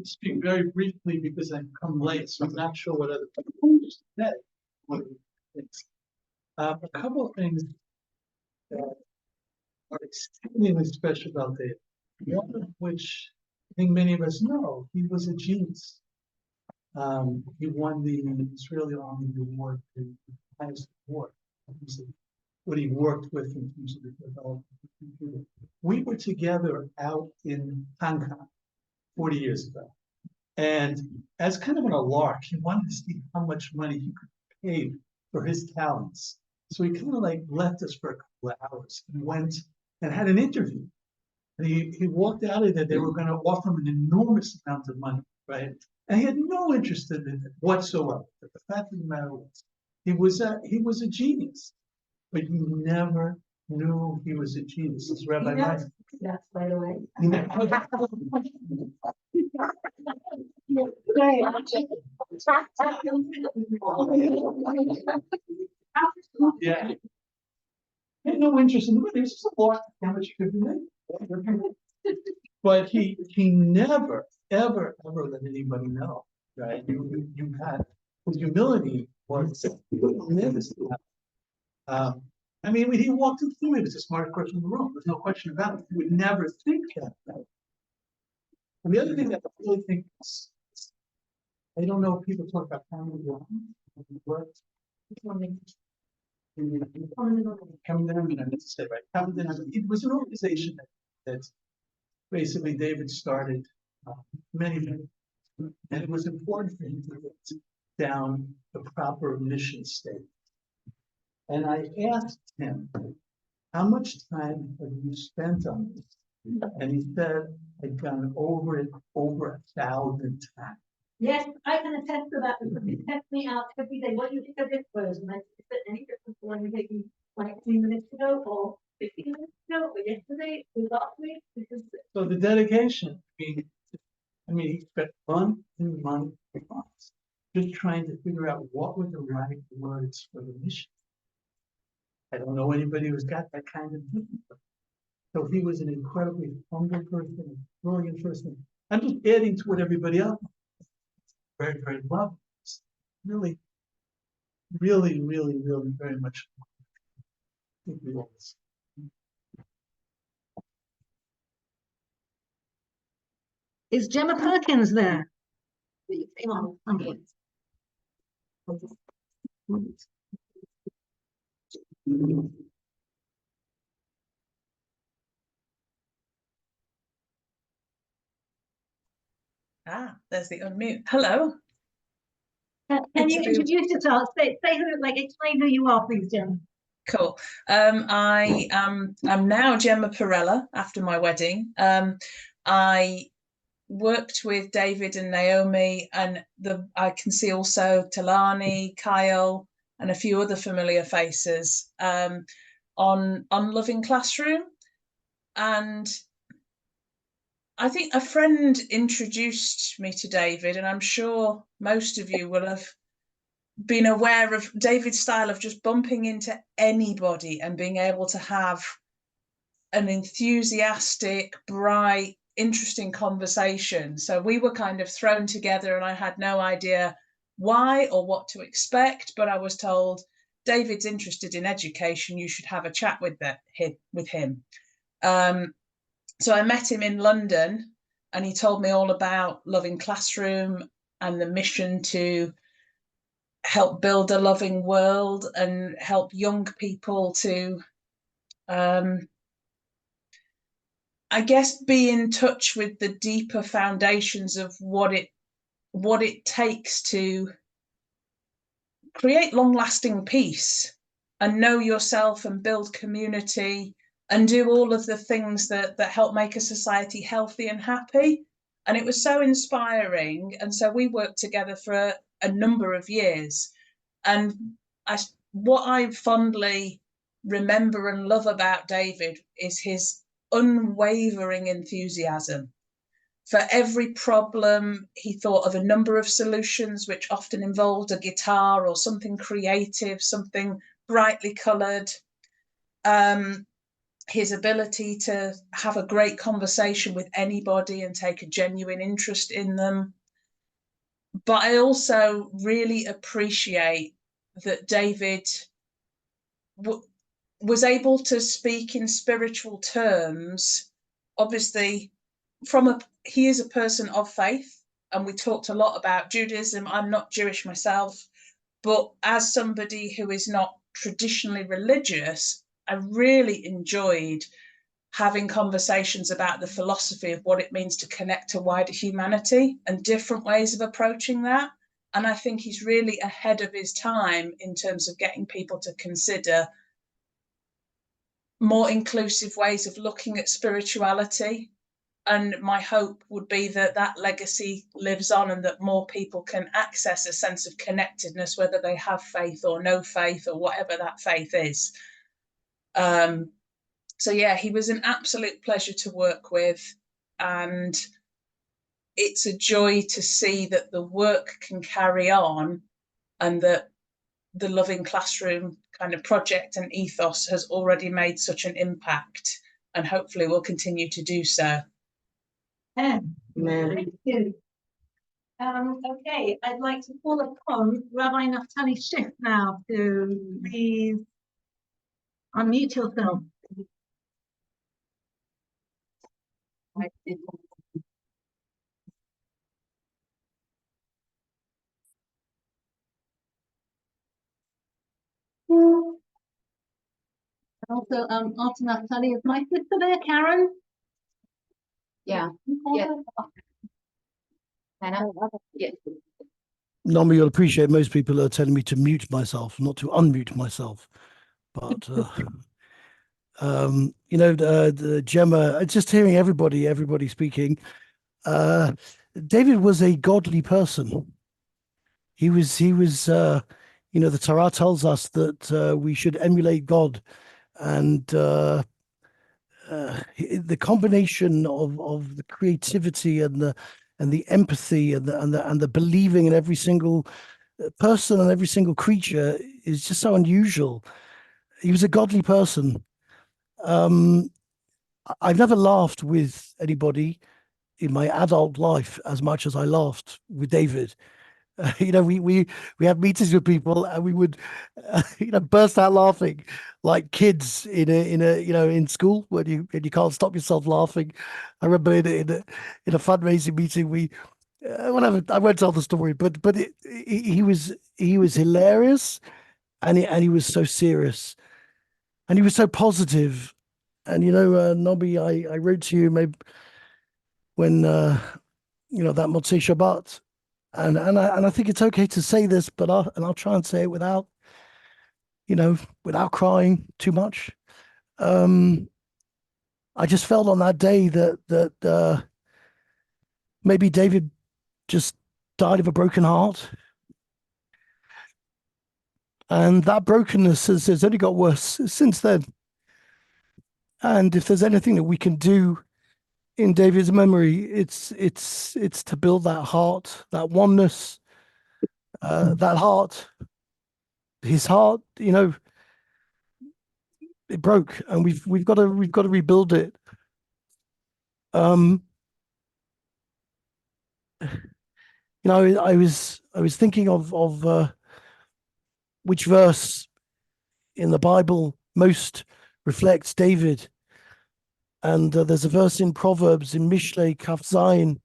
Speak very briefly because I've come late, so I'm not sure what other people said. A couple of things that are extremely special about David. One of which I think many of us know, he was a genius. He won the Israeli Army Award, the highest award. What he worked with in terms of the development of the computer. We were together out in Tanka 40 years ago. And as kind of a lark, he wanted to see how much money he could pay for his talents. So he kind of like left us for a couple of hours and went and had an interview. And he walked out of there, they were going to offer him an enormous amount of money, right? And he had no interest in it whatsoever. But the fact of the matter was, he was a genius, but you never knew he was a genius. As Rabbi Mike. Yes, by the way. Yeah. He had no interest in it. He was just a lot how much you could make. But he never, ever let anybody know, right? You had his humility was tremendous. I mean, when he walked in through, he was the smartest person in the room. There's no question about it. He would never think that. And the other thing that I really think is, I don't know if people talk about family work. Coming down, I meant to say, right? Coming down, it was an organization that basically David started many, and it was important for him to get down the proper mission statement. And I asked him, how much time have you spent on this? And he said, I'd gone over it over 1,000 times. Yes, I can attest to that because it tests me out every day. What do you think of this version? Is it any different from when we gave you like 3 minutes ago or 15 minutes ago or yesterday or last week? Because So the dedication, I mean, he spent months and months and months just trying to figure out what were the right words for the mission. I don't know anybody who's got that kind of vision. So he was an incredibly humble person, a brilliant person, and just adding to what everybody else. Very, very loved. Really, really, really, really very much. I think we always- Is Gemma Perkins there? Come on. Ah, there's the unmute. Hello. Can you introduce yourself? Say who, like, explain who you are, please, Gemma. Cool. I'm now Gemma Perella after my wedding. I worked with David and Naomi, and I can see also Talani, Kyle, and a few other familiar faces on Loving Classroom. And I think a friend introduced me to David, and I'm sure most of you will have been aware of David's style of just bumping into anybody and being able to have an enthusiastic, bright, interesting conversation. So we were kind of thrown together, and I had no idea why or what to expect, but I was told, David's interested in education, you should have a chat with him. So I met him in London, and he told me all about Loving Classroom and the mission to help build a loving world and help young people to, I guess, be in touch with the deeper foundations of what it takes to create long-lasting peace and know yourself and build community and do all of the things that help make a society healthy and happy. And it was so inspiring. And so we worked together for a number of years. And what I fondly remember and love about David is his unwavering enthusiasm. For every problem, he thought of a number of solutions, which often involved a guitar or something creative, something brightly coloured. His ability to have a great conversation with anybody and take a genuine interest in them. But I also really appreciate that David was able to speak in spiritual terms. Obviously, he is a person of faith, and we talked a lot about Judaism. I'm not Jewish myself, but as somebody who is not traditionally religious, I really enjoyed having conversations about the philosophy of what it means to connect to wider humanity and different ways of approaching that. And I think he's really ahead of his time in terms of getting people to consider more inclusive ways of looking at spirituality. And my hope would be that that legacy lives on and that more people can access a sense of connectedness, whether they have faith or no faith or whatever that faith is. So yeah, he was an absolute pleasure to work with, and it's a joy to see that the work can carry on and that the Loving Classroom kind of project and ethos has already made such an impact, and hopefully will continue to do so. Thank you. Okay, I'd like to call upon Rabbi Naftali Schiff now to please unmute yourself. Also, after Naftali, is my sister there, Karen? Yeah. Yeah. Hannah? Yes. Normally, you'll appreciate most people are telling me to mute myself, not to unmute myself. But you know, the Gemma, just hearing everybody speaking. David was a godly person. He was. You know, the Torah tells us that we should emulate God, and the combination of the creativity and the empathy and the believing in every single person and every single creature is just so unusual. He was a godly person. I've never laughed with anybody in my adult life as much as I laughed with David. We had meetings with people, and we would, burst out laughing like kids in school when you can't stop yourself laughing. I remember in a fundraising meeting, whatever, I won't tell the story, but he was hilarious, and he was so serious, and he was so positive. And Nobby, I wrote to you maybe when that Motzei Shabbat, and I think it's okay to say this, but I'll try and say it without crying too much. I just felt on that day that maybe David just died of a broken heart, and that brokenness has only got worse since then. And if there's anything that we can do in David's memory, it's to build that heart, that oneness, that heart. His heart, it broke, and we've got to rebuild it. I was thinking of which verse in the Bible most reflects David. And there's a verse in Proverbs in Mishlei Kaf Zayin,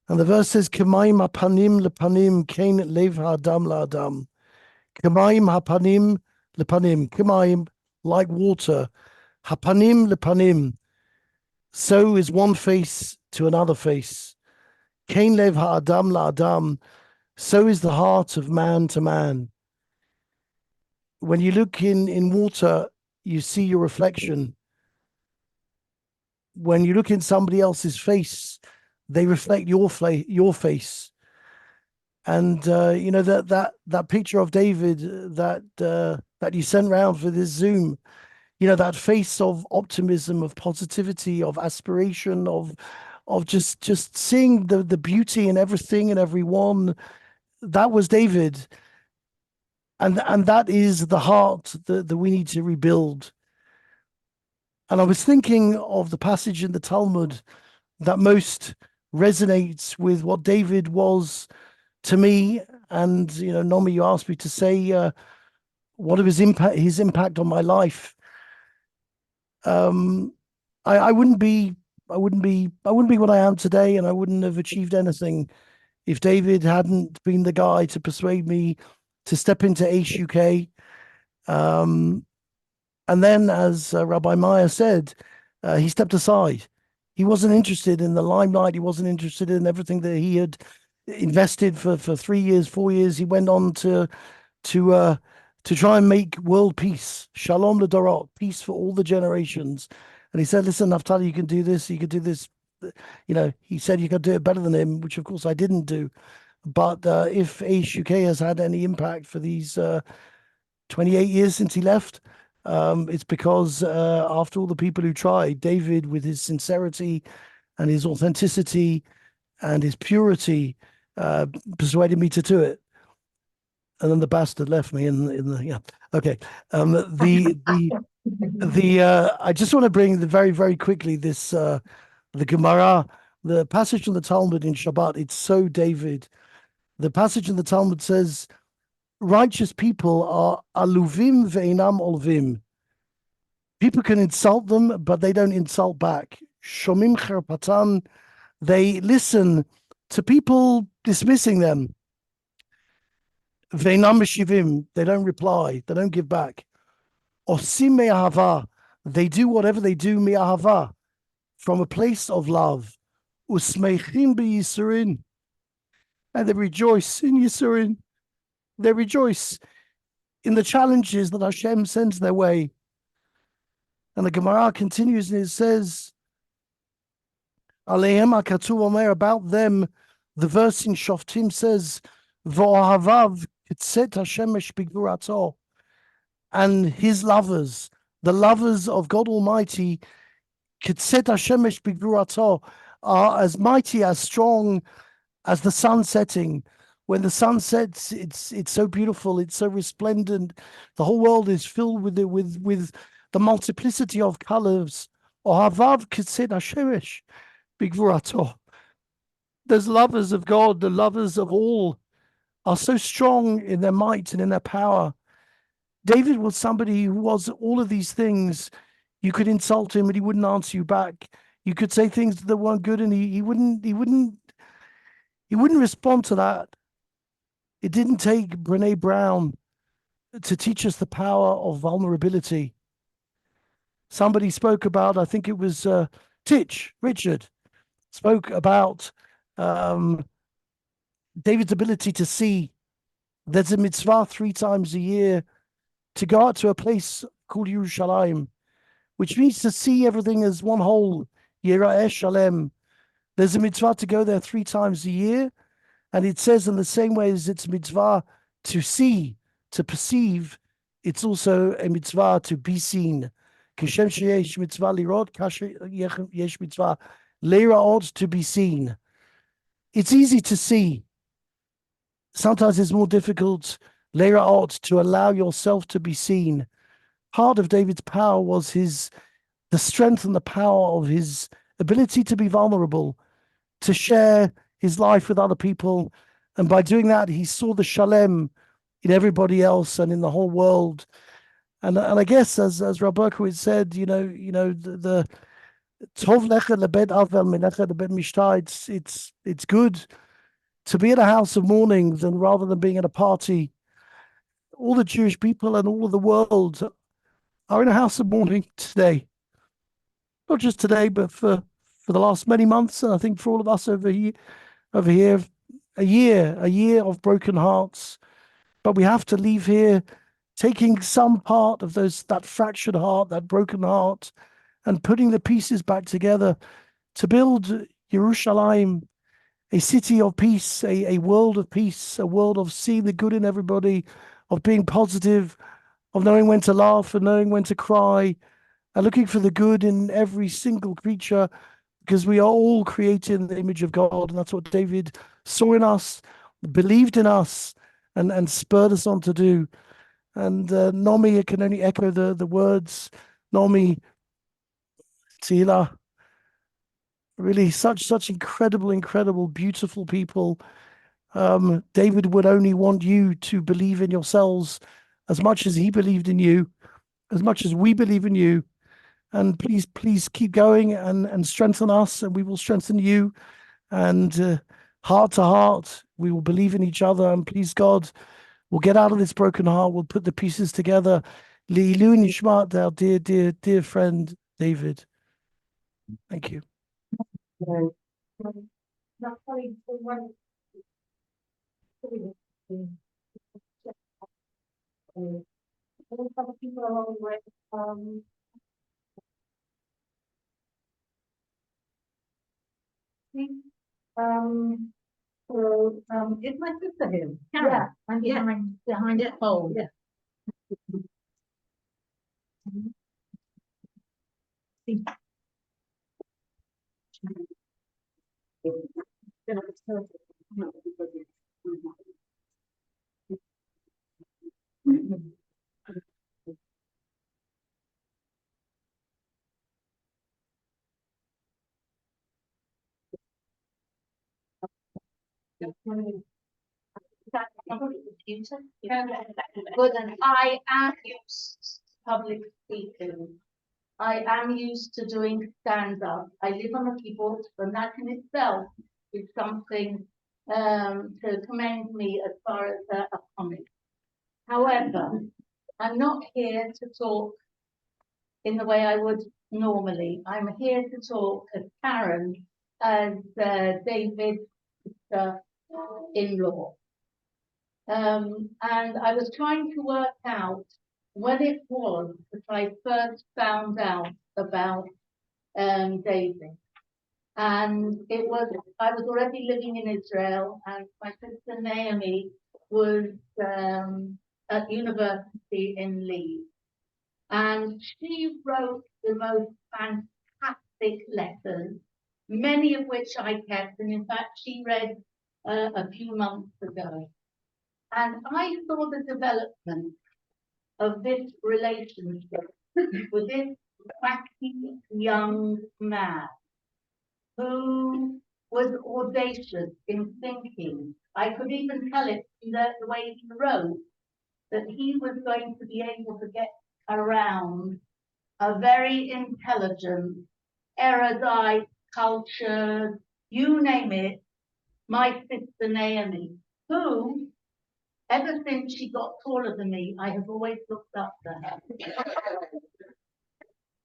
and the verse says, "K'mayim hapanim lepanim kein lev ha'adam la'adam." K'mayim hapanim lepanim, k'mayim like water, hapanim lepanim. So is one face to another face. Kein lev ha'adam la'adam. So is the heart of man to man. When you look in water, you see your reflection. When you look in somebody else's face, they reflect your face. And that picture of David that you sent round for this Zoom, that face of optimism, of positivity, of aspiration, of just seeing the beauty in everything and everyone, that was David. And that is the heart that we need to rebuild. And I was thinking of the passage in the Talmud that most resonates with what David was to me. And, Nomi, you asked me to say what of his impact on my life. I wouldn't be what I am today, and I wouldn't have achieved anything if David hadn't been the guy to persuade me to step into HUK. And then, as Rabbi Meyer said, he stepped aside. He wasn't interested in the limelight. He wasn't interested in everything that he had invested for 3 years, 4 years. He went on to try and make world peace, shalom l'dorot, peace for all the generations. And he said, "Listen, Naftali, you can do this. You can do this." He said you could do it better than him, which of course I didn't do. But if HUK has had any impact for these 28 years since he left, it's because after all the people who tried, David, with his sincerity and his authenticity and his purity, persuaded me to do it. And then the bastard left me in the yeah. Okay. I just want to bring very, very quickly this the Gemara, the passage from the Talmud in Shabbat. It's so David. The passage in the Talmud says, "Righteous people are aluvim ve'inam olvim." People can insult them, but they don't insult back. Shomim cherpatan. They listen to people dismissing them. Ve'inam meshivim. They don't reply. They don't give back. Osim me'ahava. They do whatever they do me'ahava, from a place of love. Usmeichim be'yisurin. And they rejoice in Yisurin. They rejoice in the challenges that Hashem sends their way. And the Gemara continues and it says, Alehem HaKatuv Omer, about them, the verse in Shoftim says, V'ohavav kitzet Hashemesh b'gvurato. And his lovers, the lovers of God Almighty, kitzet Hashemesh b'gvurato, are as mighty, as strong as the sun setting. When the sun sets, it's so beautiful, it's so resplendent. The whole world is filled with the multiplicity of colors Ohavav kitsid hashemesh bigvurato. Those lovers of God, the lovers of all, are so strong in their might and in their power. David was somebody who was all of these things. You could insult him and he wouldn't answer you back. You could say things that weren't good and he wouldn't respond to that. It didn't take Brene Brown to teach us the power of vulnerability. Somebody spoke about, I think it was Richard, spoke about David's ability to see. There's a mitzvah 3 times a year to go out to a place called Yerushalayim, which means to see everything as one whole, Yera'eh Shalem. There's a mitzvah to go there 3 times a year, and it says in the same way as it's a mitzvah to see, to perceive, it's also a mitzvah to be seen. Kishem sheyesh mitzvah lirot, yesh mitzvah leiraot, to be seen. It's easy to see. Sometimes it's more difficult, leiraot, to allow yourself to be seen. Part of David's power was the strength and the power of his ability to be vulnerable, to share his life with other people. And by doing that, he saw the shalem in everybody else and in the whole world. And I guess, as Rav Berkowitz said, the tov lecha lebed avel minecha lebed mishta, it's good to be at a house of mourning rather than being at a party. All the Jewish people and all of the world are in a house of mourning today. Not just today, but for the last many months, and I think for all of us over here, a year of broken hearts. But we have to leave here taking some part of that fractured heart, that broken heart, and putting the pieces back together to build Yerushalayim, a city of peace, a world of peace, a world of seeing the good in everybody, of being positive, of knowing when to laugh and knowing when to cry, and looking for the good in every single creature, because we are all created in the image of God. And that's what David saw in us, believed in us, and spurred us on to do. And Nomi, I can only echo the words, Nomi, Tila, really such incredible, beautiful people. David would only want you to believe in yourselves as much as he believed in you, as much as we believe in you. And please keep going and strengthen us, and we will strengthen you. And heart to heart, we will believe in each other. And please, God, we'll get out of this broken heart. We'll put the pieces together. Li'ilu nishmat, our dear friend David. Thank you. Is my sister here? Yeah, I'm behind it. Oh, yeah. Good, and I am used to public speaking. I am used to doing stand-up. I live on a keyboard, and that in itself is something to commend me as far as a comic. However, I'm not here to talk in the way I would normally. I'm here to talk as Karen, as David's in-law. And I was trying to work out when it was that I first found out about David. And I was already living in Israel, and my sister Naomi was at university in Leeds. And she wrote the most fantastic letters, many of which I kept, and in fact she read a few months ago. And I saw the development of this relationship with this wacky young man who was audacious in thinking. I could even tell it in the way he wrote, that he was going to be able to get around a very intelligent, erudite, cultured, you name it, my sister Naomi, who, ever since she got taller than me, I have always looked up to her.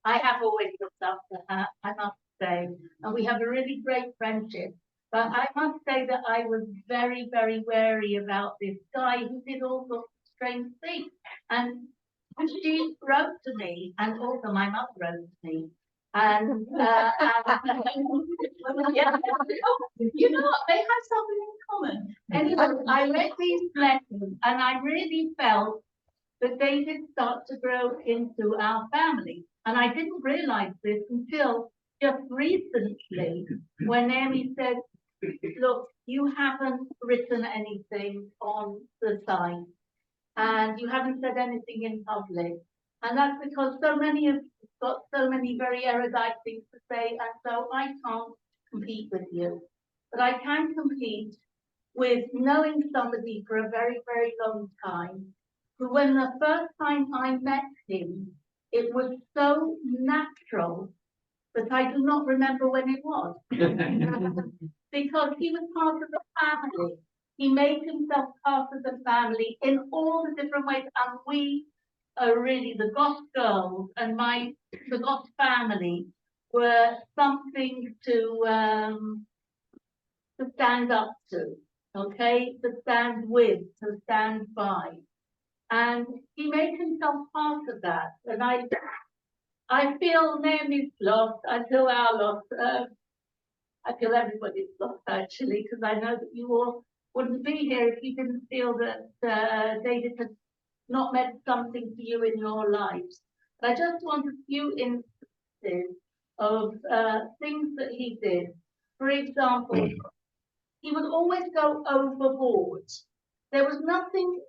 I have always looked up to her, I must say, and we have a really great friendship. But I must say that I was very, very wary about this guy who did all sorts of strange things. And she wrote to me, and also my mother wrote to me. And yeah. You know what? They have something in common. Anyway, I read these letters, and I really felt that they did start to grow into our family. And I didn't realize this until just recently, when Amy said, look, you haven't written anything on the site, and you haven't said anything in public. And that's because so many of you got so many very erudite things to say, and so I can't compete with you. But I can compete with knowing somebody for a very, very long time, who when the first time I met him, it was so natural that I do not remember when it was. Because he was part of the family. He made himself part of the family in all the different ways, and we are really, the Goss girls and the Goss family were something to stand up to, okay, to stand with, to stand by. And he made himself part of that. And I feel Naomi's lost, I feel our loss. I feel everybody's lost actually, because I know that you all wouldn't be here if you didn't feel that David had not meant something to you in your lives. But I just want a few instances of things that he did. For example, he would always go overboard. There was nothing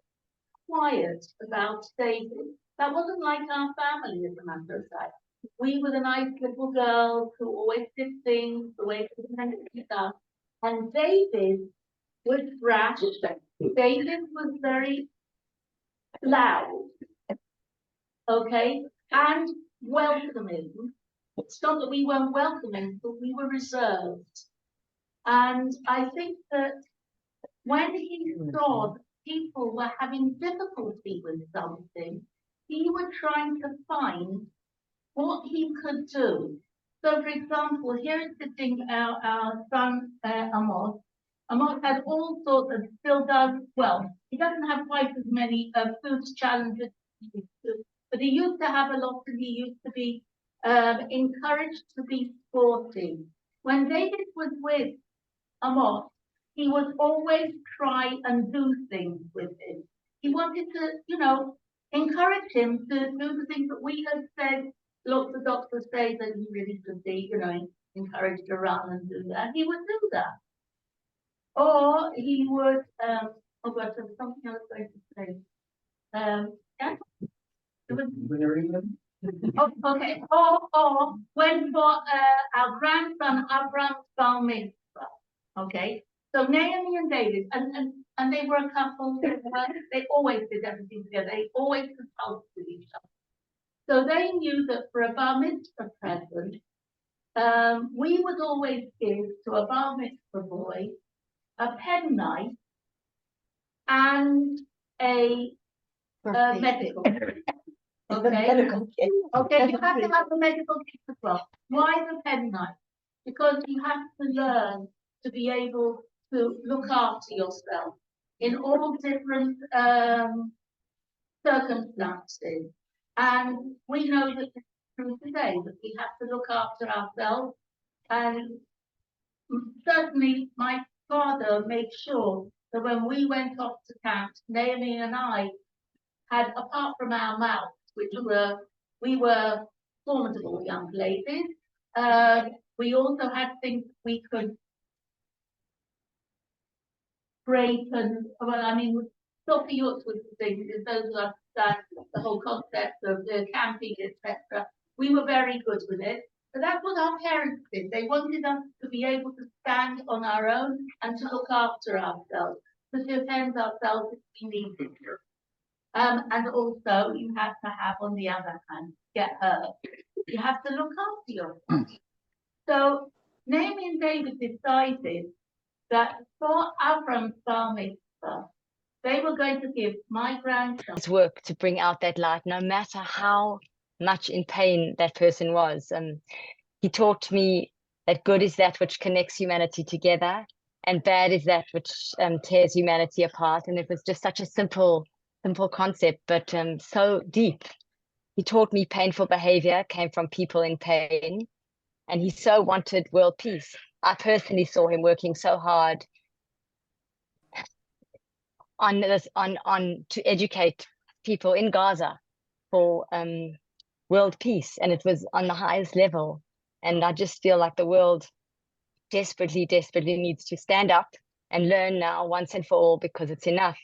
quiet about David. That wasn't like our family, as a matter of fact. We were the nice little girls who always did things the way we meant to be done. And David was brash. David was very loud, okay, and welcoming. It's not that we weren't welcoming, but we were reserved. And I think that when he saw that people were having difficulty with something, he was trying to find what he could do. So, for example, here is sitting our son, Amos. Amos has all sorts of, still does, well, he doesn't have quite as many food challenges, but he used to have a lot, and he used to be encouraged to be sporty. When David was with Amos, he would always try and do things with him. He wanted to, you know, encourage him to do the things that we had said. Look, the doctors say that he really should be, you know, encouraged to run and do that. He would do that. Or he would, oh God, there was something I was going to say. Yeah. Oh, okay. Or when for our grandson Abraham's bar mitzvah. Okay. So Naomi and David, and they were a couple. They always did everything together. They always consulted with each other. So they knew that for a bar mitzvah present, we would always give to a bar mitzvah boy a penknife and a medical kit. Okay. Okay, you have to have a medical kit as well. Why the penknife? Because you have to learn to be able to look after yourself in all different circumstances. And we know that it's true today, that we have to look after ourselves. And certainly my father made sure that when we went off to camp, Naomi and I had, apart from our mouths, which we were formidable young ladies, we also had things we could break and, well, I mean, Sophie Yorks was the thing, because those who understand the whole concept of the camping, etc. we were very good with it. But that's what our parents did. They wanted us to be able to stand on our own and to look after ourselves, to defend ourselves if we needed to. And also you have to have, on the other hand, get hurt. You have to look after yourself. So Naomi and David decided that for Avram's bar mitzvah, they were going to give my grandson his work to bring out that light, no matter how much in pain that person was. He taught me that good is that which connects humanity together, and bad is that which tears humanity apart. And it was just such a simple concept, but so deep. He taught me painful behavior came from people in pain, and he so wanted world peace. I personally saw him working so hard on this, on to educate people in Gaza for world peace, and it was on the highest level. And I just feel like the world desperately needs to stand up and learn now once and for all, because it's enough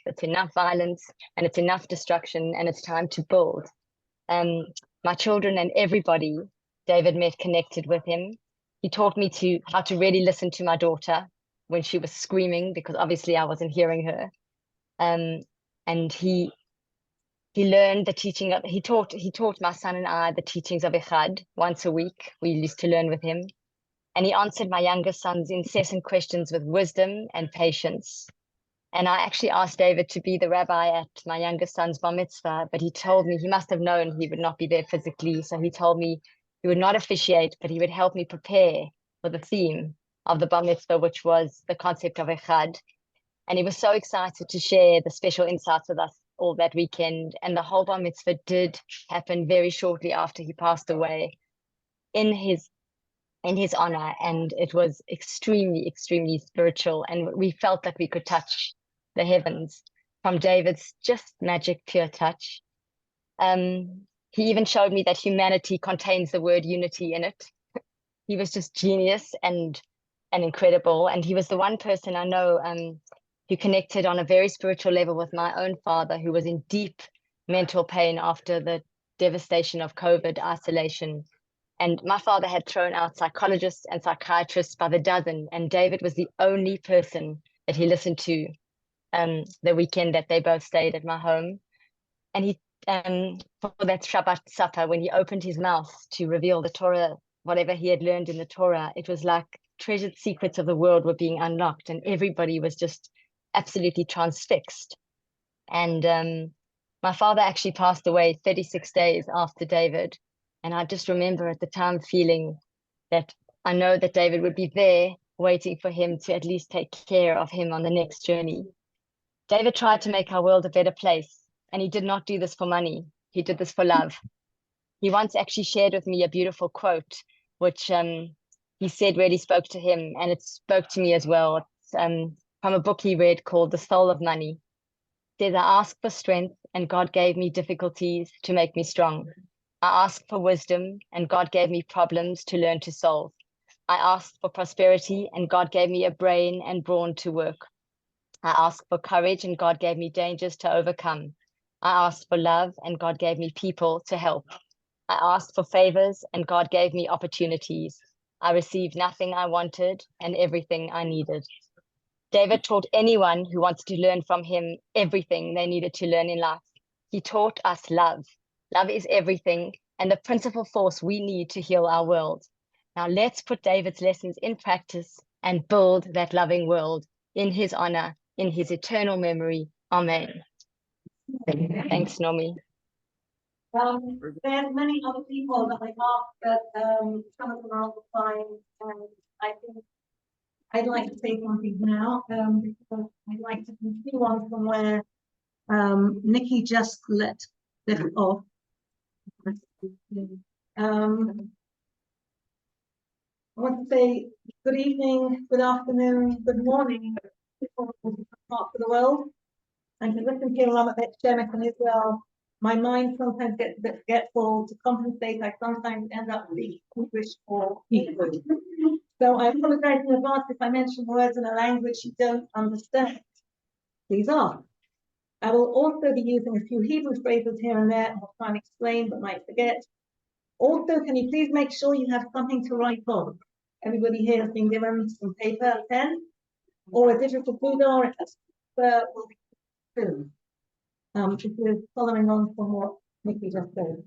violence and it's enough destruction, and it's time to build. My children and everybody David met connected with him. He taught me how to really listen to my daughter when she was screaming, because obviously I wasn't hearing her. And he learned the teaching of, he taught my son and I the teachings of Echad once a week. We used to learn with him. And he answered my younger son's incessant questions with wisdom and patience. And I actually asked David to be the rabbi at my younger son's bar mitzvah, but he told me, he must have known he would not be there physically. So he told me he would not officiate, but he would help me prepare for the theme of the bar mitzvah, which was the concept of Echad. And he was so excited to share the special insights with us all that weekend. And the whole bar mitzvah did happen very shortly after he passed away in his honor. And it was extremely spiritual. And we felt that we could touch the heavens from David's just magic, pure touch. He even showed me that humanity contains the word unity in it. He was just genius and incredible. And he was the one person I know who connected on a very spiritual level with my own father, who was in deep mental pain after the devastation of COVID isolation. And my father had thrown out psychologists and psychiatrists by the dozen, and David was the only person that he listened to the weekend that they both stayed at my home. And he, for that Shabbat supper, when he opened his mouth to reveal the Torah, whatever he had learned in the Torah, it was like treasured secrets of the world were being unlocked, and everybody was just absolutely transfixed. And my father actually passed away 36 days after David. And I just remember at the time feeling that I know that David would be there waiting for him to at least take care of him on the next journey. David tried to make our world a better place, and he did not do this for money. He did this for love. He once actually shared with me a beautiful quote, which he said really spoke to him, and it spoke to me as well. It's from a book he read called The Soul of Money. It says, I asked for strength, and God gave me difficulties to make me strong. I asked for wisdom, and God gave me problems to learn to solve. I asked for prosperity, and God gave me a brain and brawn to work. I asked for courage, and God gave me dangers to overcome. I asked for love, and God gave me people to help. I asked for favors, and God gave me opportunities. I received nothing I wanted and everything I needed. David taught anyone who wants to learn from him everything they needed to learn in life. He taught us love. Love is everything and the principal force we need to heal our world. Now let's put David's lessons in practice and build that loving world in his honor, in his eternal memory. Amen. Thanks, Nomi. There's many other people that I asked, but some of them are on the line, and I think I'd like to say something now, because I'd like to continue on from where Nikki just let this off. I want to say good evening, good afternoon, good morning, people from different parts of the world. And to listen to Ramat Shemek in Israel, my mind sometimes gets a bit forgetful. To compensate, I sometimes end up speaking English or Hebrew. So I apologize in advance if I mention words in a language you don't understand. Please ask. I will also be using a few Hebrew phrases here and there, and I'll try and explain but might forget. Also, can you please make sure you have something to write on? Everybody here has been given some paper and pen, or a digital folder, or a will be soon. If you're following on from what Nikki just said.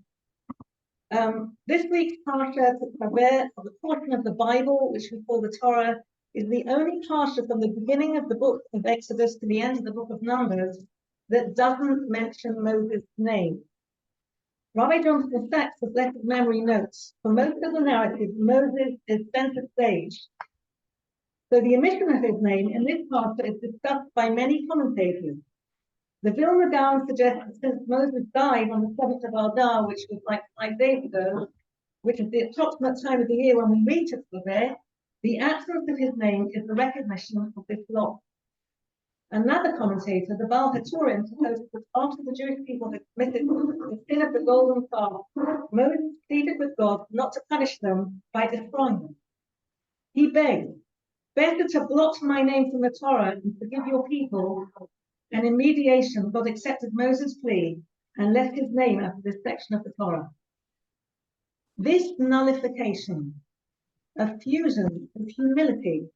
This week's parsha of the portion of the Bible, which we call the Torah, is the only parsha from the beginning of the book of Exodus to the end of the book of Numbers that doesn't mention Moses' name. Rabbi Jonathan Sachs has left his memory notes. For most of the narrative, Moses is center stage. So the omission of his name in this parsha is discussed by many commentators. The Vilna Gaon suggests that since Moses died on the 7th of Adar, which was like 5 days ago, which is the approximate time of the year when we read it there, the absence of his name is the recognition of this loss. Another commentator, the Baal HaTurim, proposed that after the Jewish people had committed the sin of the golden calf, Moses pleaded with God not to punish them by destroying them. He begged, better to blot my name from the Torah and forgive your people. And in mediation, God accepted Moses' plea and left his name out of this section of the Torah. This nullification, a fusion of humility,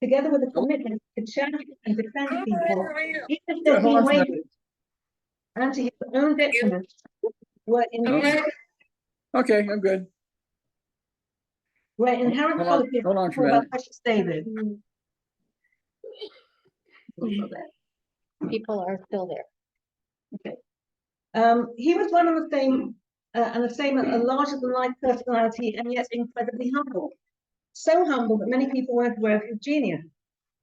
together with a commitment to champion and defend people, even if they're being wavered, and to his own detriment, were inherent. Okay, I'm good. Were inherent qualities about precious David. People are still there. Okay. He was one of the same, a larger than life personality, and yet incredibly humble. So humble that many people weren't aware of his genius.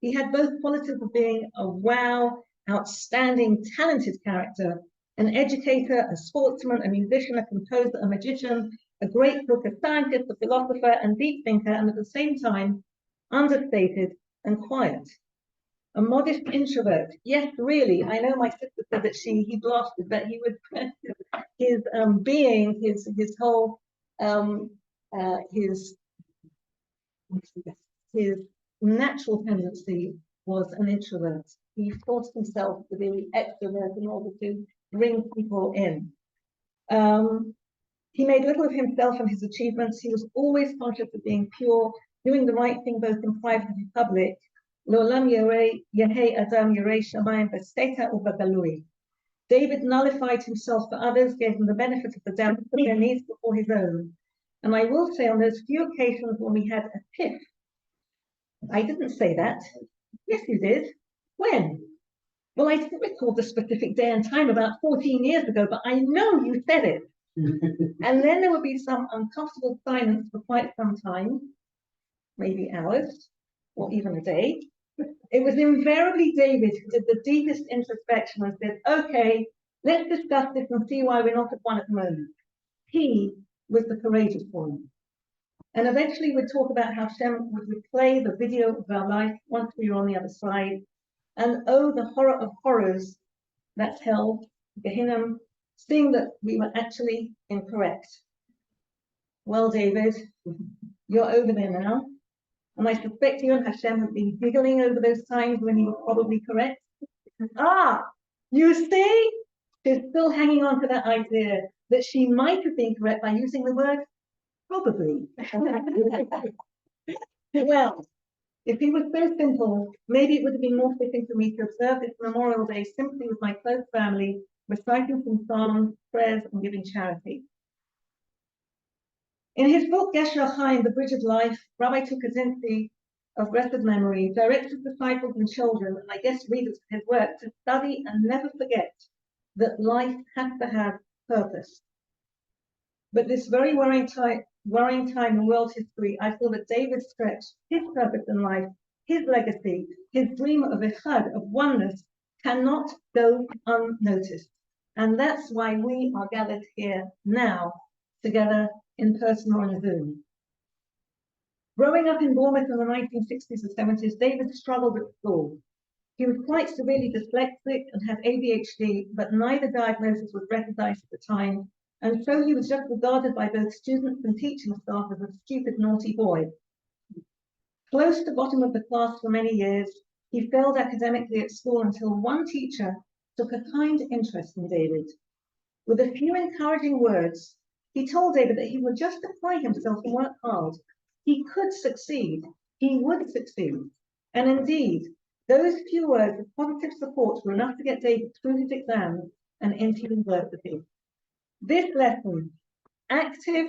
He had both qualities of being a wow, outstanding, talented character, an educator, a sportsman, a musician, a composer, a magician, a great cook, a scientist, a philosopher, and deep thinker, and at the same time, understated and quiet. A modest introvert. Yes, really. I know my sister said that he blasted, that he would his being, his whole his natural tendency was an introvert. He forced himself to be extrovert in order to bring people in. He made little of himself and his achievements. He was always conscious of being pure, doing the right thing both in private and public. David nullified himself for others, gave them the benefit of the doubt, put their needs before his own. And I will say on those few occasions when we had a tiff, I didn't say that. Yes, you did. When? Well, I didn't recall the specific day and time about 14 years ago, but I know you said it. And then there would be some uncomfortable silence for quite some time, maybe hours, or even a day. It was invariably David who did the deepest introspection and said, okay, let's discuss this and see why we're not at one at the moment. He was the courageous one. And eventually we'd talk about how Shem would replay the video of our life once we were on the other side. And oh, the horror of horrors, that's hell, Gehenna, seeing that we were actually incorrect. Well, David, you're over there now. And I suspect you and Hashem have been giggling over those times when you were probably correct. Ah, you see? She's still hanging on to that idea that she might have been correct by using the word probably. Well, if he was so simple, maybe it would have been more fitting for me to observe this Memorial Day simply with my close family, reciting some psalms, prayers, and giving charity. In his book, Gesher Chaim, The Bridge of Life, Rabbi Tukazinski of blessed memory directs his disciples and children, and I guess readers of his work, to study and never forget that life has to have purpose. But this very worrying time in world history, I feel that David stretched his purpose in life, his legacy, his dream of echad, of oneness, cannot go unnoticed. And that's why we are gathered here now, together in person or on Zoom. Growing up in Bournemouth in the 1960s and 70s, David struggled at school. He was quite severely dyslexic and had ADHD, but neither diagnosis was recognized at the time, and so he was just regarded by both students and teaching staff as a stupid, naughty boy. Close to bottom of the class for many years, he failed academically at school until one teacher took a kind interest in David. With a few encouraging words, He told David that he would just apply himself and work hard. He could succeed. He would succeed. And indeed, those few words of positive support were enough to get David through his exam and into university. This lesson, active,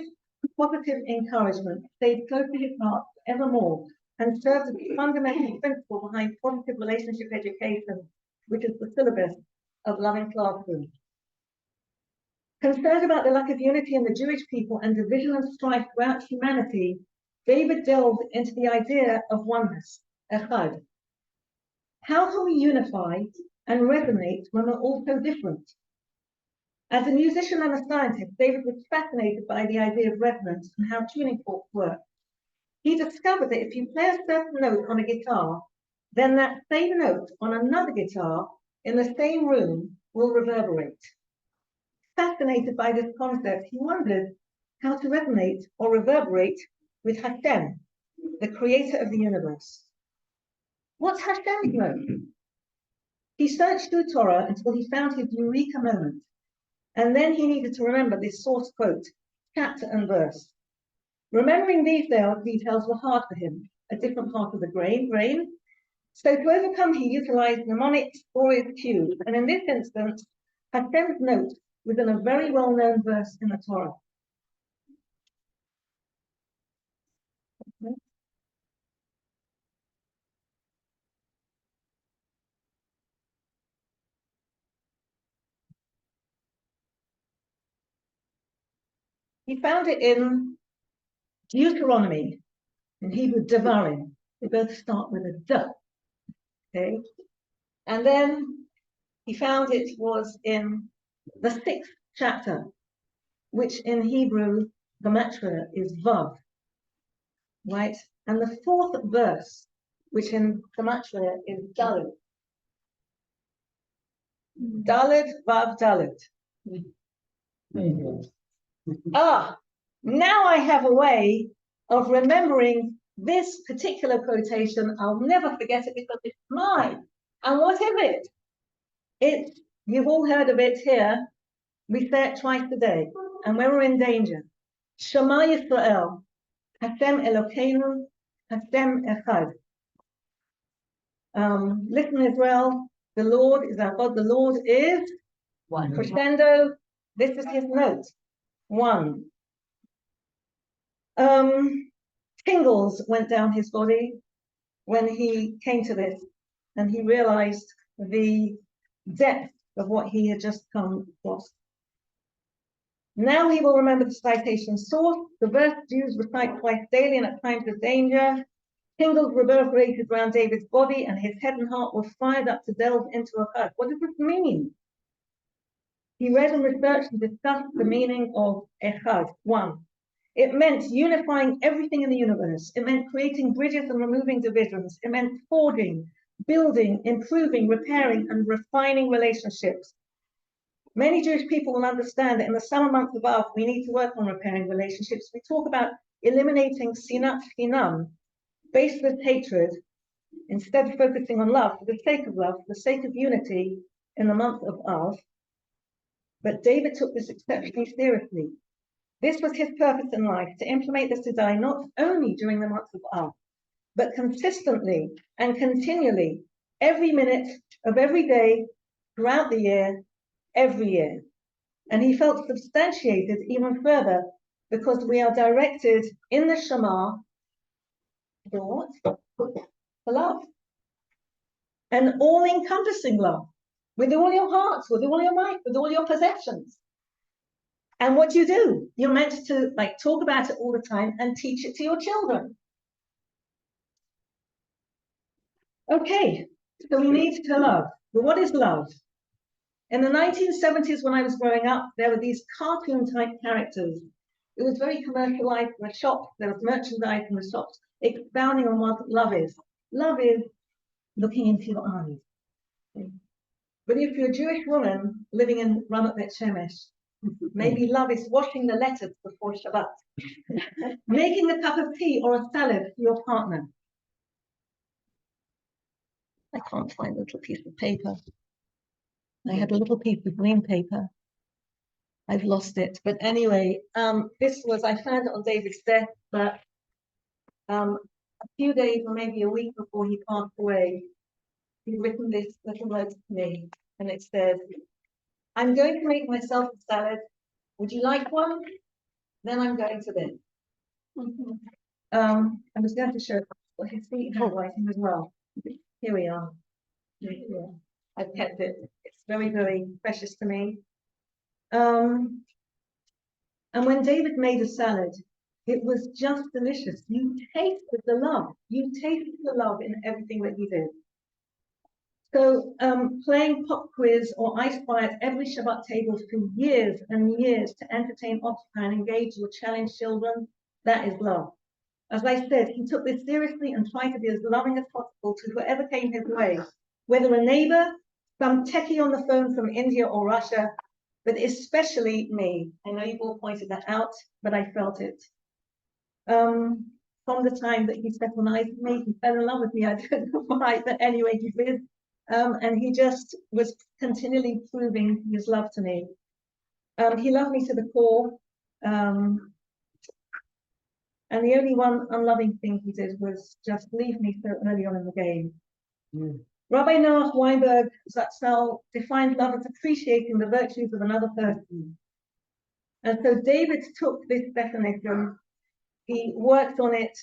positive encouragement, stayed close to his heart evermore and served as the fundamental principle behind positive relationship education, which is the syllabus of Loving Classroom. Concerned about the lack of unity in the Jewish people and division and strife throughout humanity, David delved into the idea of oneness, echad. How can we unify and resonate when we're all so different? As a musician and a scientist, David was fascinated by the idea of resonance and how tuning forks work. He discovered that if you play a certain note on a guitar, then that same note on another guitar in the same room will reverberate. Fascinated by this concept, he wondered how to resonate or reverberate with Hashem, the creator of the universe. What's Hashem's note? He searched through Torah until he found his eureka moment. And then he needed to remember this source quote, chapter and verse. Remembering these details were hard for him, a different part of the brain. So to overcome, he utilized mnemonics or his cues. And in this instance, Hashem's note was in a very well-known verse in the Torah. He found it in Deuteronomy, in Hebrew, Devarim. They both start with a D. Okay. And then he found it was in the 6th chapter, which in Hebrew, the Gematria is Vav. Right? And the 4th verse, which in Gematria is Dalet. Dalet, Vav, Dalet. Now I have a way of remembering this particular quotation. I'll never forget it because it's mine. And what is it? It's, you've all heard of it here. We say it twice a day. And when we're in danger, Shema Yisrael, Hashem Elokeinu, Hashem Echad. Listen, Israel, the Lord is our God. The Lord is one. Crescendo. This is his note. One. Tingles went down his body when he came to this, and he realized the depth of what he had just come across. Now he will remember the citation source. The verse Jews recite twice daily and at times of danger. Tingles reverberated around David's body, and his head and heart were fired up to delve into a hurt. What does this mean? He read and researched and discussed the meaning of echad, one. It meant unifying everything in the universe. It meant creating bridges and removing divisions. It meant forging, building, improving, repairing, and refining relationships. Many Jewish people will understand that in the summer month of Av, we need to work on repairing relationships. We talk about eliminating sinat chinam, baseless hatred, instead of focusing on love, for the sake of love, for the sake of unity in the month of Av. But David took this exceptionally seriously. This was his purpose in life, to implement the Sidai not only during the month of Av, but consistently and continually, every minute of every day, throughout the year, every year. And he felt substantiated even further because we are directed in the Shema for what? For love. An all-encompassing love, with all your hearts, with all your might, with all your possessions. And what do? You're meant to talk about it all the time and teach it to your children. Okay, so we need to love. But what is love? In the 1970s, when I was growing up, there were these cartoon-type characters. It was very commercialized in the shops. There was merchandise in the shops expounding on what love is. Love is looking into your eyes. Okay. But if you're a Jewish woman living in Ramat Bet Shemesh, maybe love is washing the letters before Shabbat, making a cup of tea or a salad for your partner. I can't find a little piece of paper. I had a little piece of green paper. I've lost it. But anyway, this was, I found it on David's death, but a few days or maybe a week before he passed away, he'd written this little note to me, and it said, I'm going to make myself a salad. Would you like one? Then I'm going to bed. I was going to show his feet handwriting as well. Here we are. Yeah. I've kept it. It's very, very precious to me. And when David made a salad, it was just delicious. You tasted the love. You tasted the love in everything that he did. So playing pop quiz or ice fire at every Shabbat table for years and years to entertain, occupy, and engage or challenge children, that is love. As I said, he took this seriously and tried to be as loving as possible to whoever came his way, whether a neighbor, some techie on the phone from India or Russia, but especially me. I know you've all pointed that out, but I felt it. From the time that he set on eyes with me, he fell in love with me. I don't know why, but anyway, he did. And he just was continually proving his love to me. He loved me to the core. And the only one unloving thing he did was just leave me so early on in the game. Rabbi Noach Weinberg Zatzal defined love as appreciating the virtues of another person. And so David took this definition, he worked on it,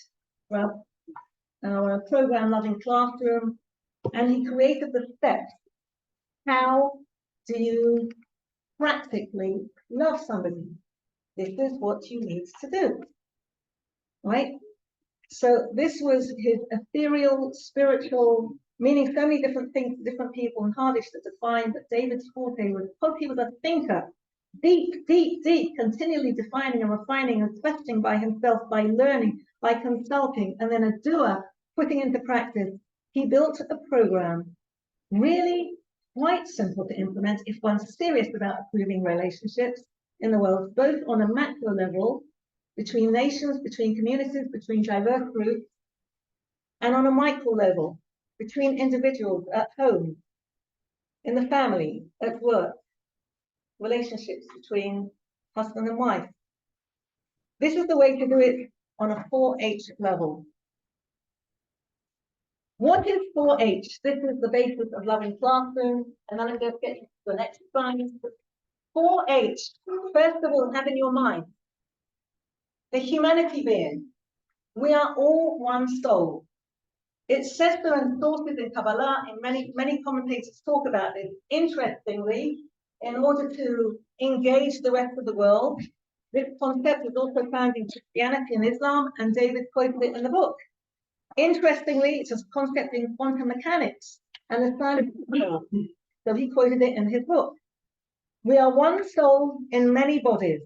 our program Loving Classroom, and he created the steps. How do you practically love somebody? This is what you need to do, right? So this was his ethereal, spiritual, meaning so many different things to different people and hardish to define, but David's forte was because he was a thinker, deep, deep, deep, continually defining and refining and questioning by himself, by learning, by consulting, and then a doer, putting into practice. He built a program really quite simple to implement if one's serious about improving relationships in the world, both on a macro level, between nations, between communities, between diverse groups, and on a micro level, between individuals at home, in the family, at work, relationships between husband and wife. This is the way to do it on a 4H level. What is 4H? This is the basis of Loving Classroom, and then I'm going to get to the next slide. 4H, first of all, have in your mind the humanity being. We are all one soul. It says so in sources in Kabbalah, and many commentators talk about this. Interestingly, in order to engage the rest of the world, this concept is also found in Christianity and Islam, and David quoted it in the book. Interestingly, it's a concept in quantum mechanics and the science of the world. So he quoted it in his book. We are one soul in many bodies.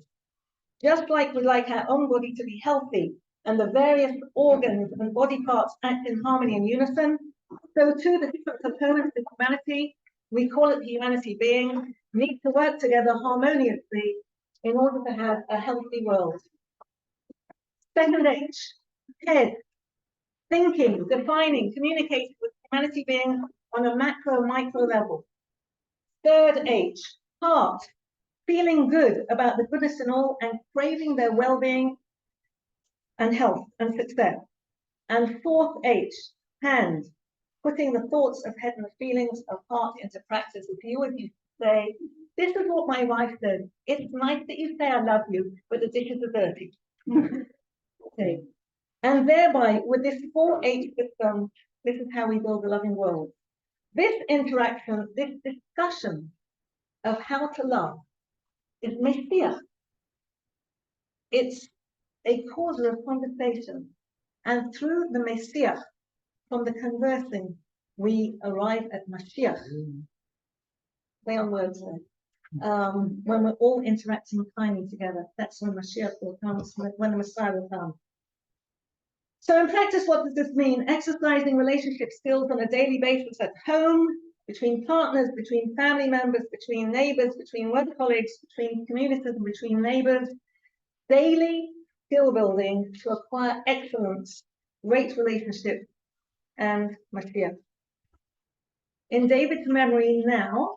Just like we like our own body to be healthy and the various organs and body parts act in harmony and unison, so too the different components of humanity, we call it the humanity being, need to work together harmoniously in order to have a healthy world. Second H, head, thinking, defining, communicating with humanity being on a macro-micro level. Third H, heart, feeling good about the goodness in all and craving their well-being and health and success. And fourth H, hand, putting the thoughts of head and the feelings of heart into practice. If you would say, this is what my wife said. It's nice that you say I love you, but the dishes are dirty. Okay. And thereby, with this 4H system, this is how we build a loving world. This interaction, this discussion of how to love is Messiah. It's a cause of conversation. And through the Messiah, from the conversing, we arrive at Mashiach. Play on words there. When we're all interacting kindly together, that's when Mashiach will come, when the Messiah will come. So in practice, what does this mean? Exercising relationship skills on a daily basis at home, between partners, between family members, between neighbors, between work colleagues, between communities and between neighbors. Daily skill building to acquire excellence, great relationships, and Mashiach. In David's memory now,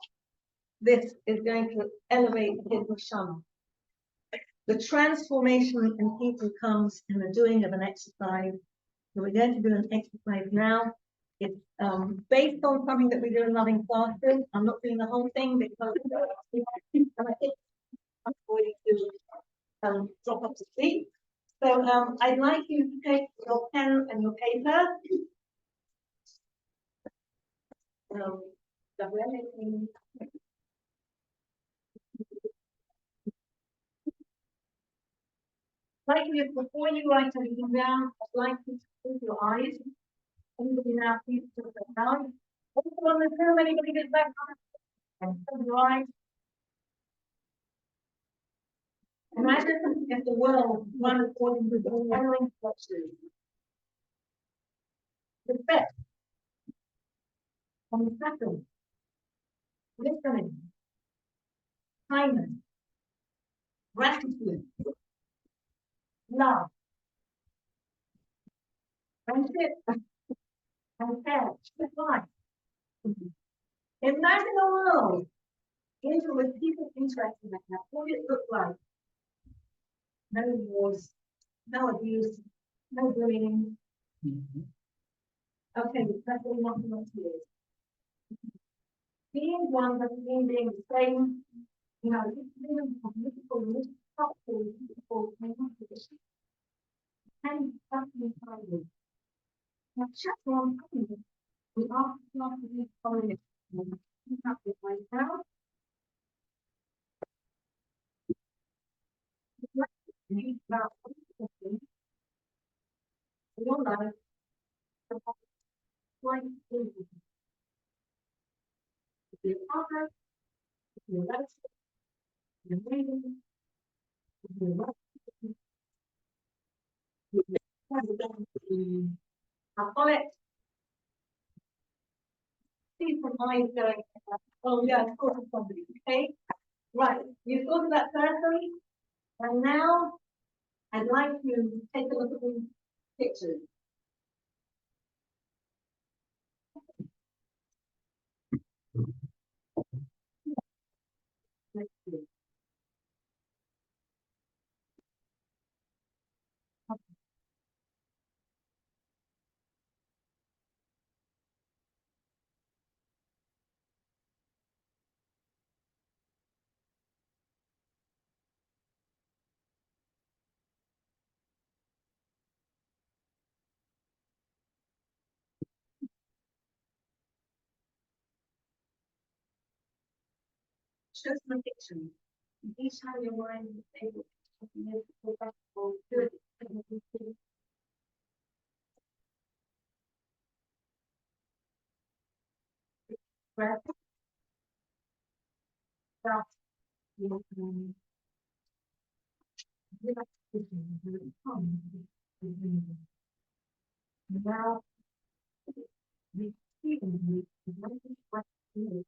this is going to elevate his neshama. The transformation in people comes in the doing of an exercise. So we're going to do an exercise now. It's based on something that we do in loving classes. I'm not doing the whole thing because I'm going to drop off to sleep. So I'd like you to take your pen and your paper. Like you, before you write anything down, I'd like you to close your eyes. Anybody now, please put them down. Also on the Zoom, anybody get back on? Close your eyes. Imagine if the world run according to the following structures. Respect, compassion, listening, kindness, gratitude, love, friendship, and care. Just life. Imagine a world into with people interested in that. What would it look like? No wars, no abuse, no bullying. Okay, that's what we want to know here. Being one doesn't mean being the same. You know, it's being political, people, and something private. Now, check on we ask not to be following. You have to find out. Your life, like your partner, your relative, your neighbor, your I'll call it. See some eyes going. Oh yeah, of course, somebody. Okay, right. You've got that person, and now I'd like you to take a look at these pictures. Let's see. Just the pictures. Each time your mind is able to make professional good. Breath. Breath. Now, receiving what is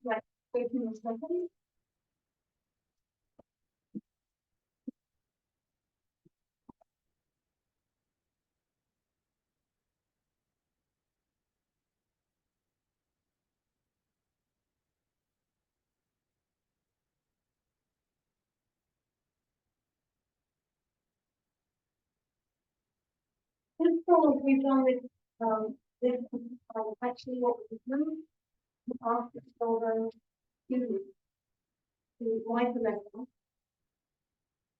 Right, wait a second. This fall, we've done this, actually what we do, after children to write the letter.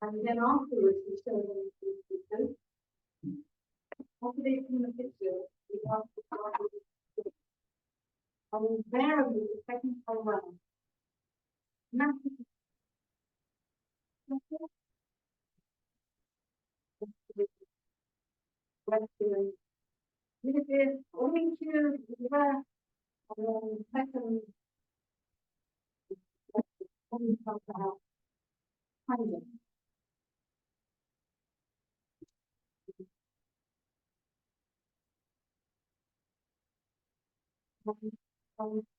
And then afterwards, we show them the pictures. After they see the picture, we ask the child, and invariably the second time around. Massive. This is only to the rest, and then the second, only comes out. Hundred.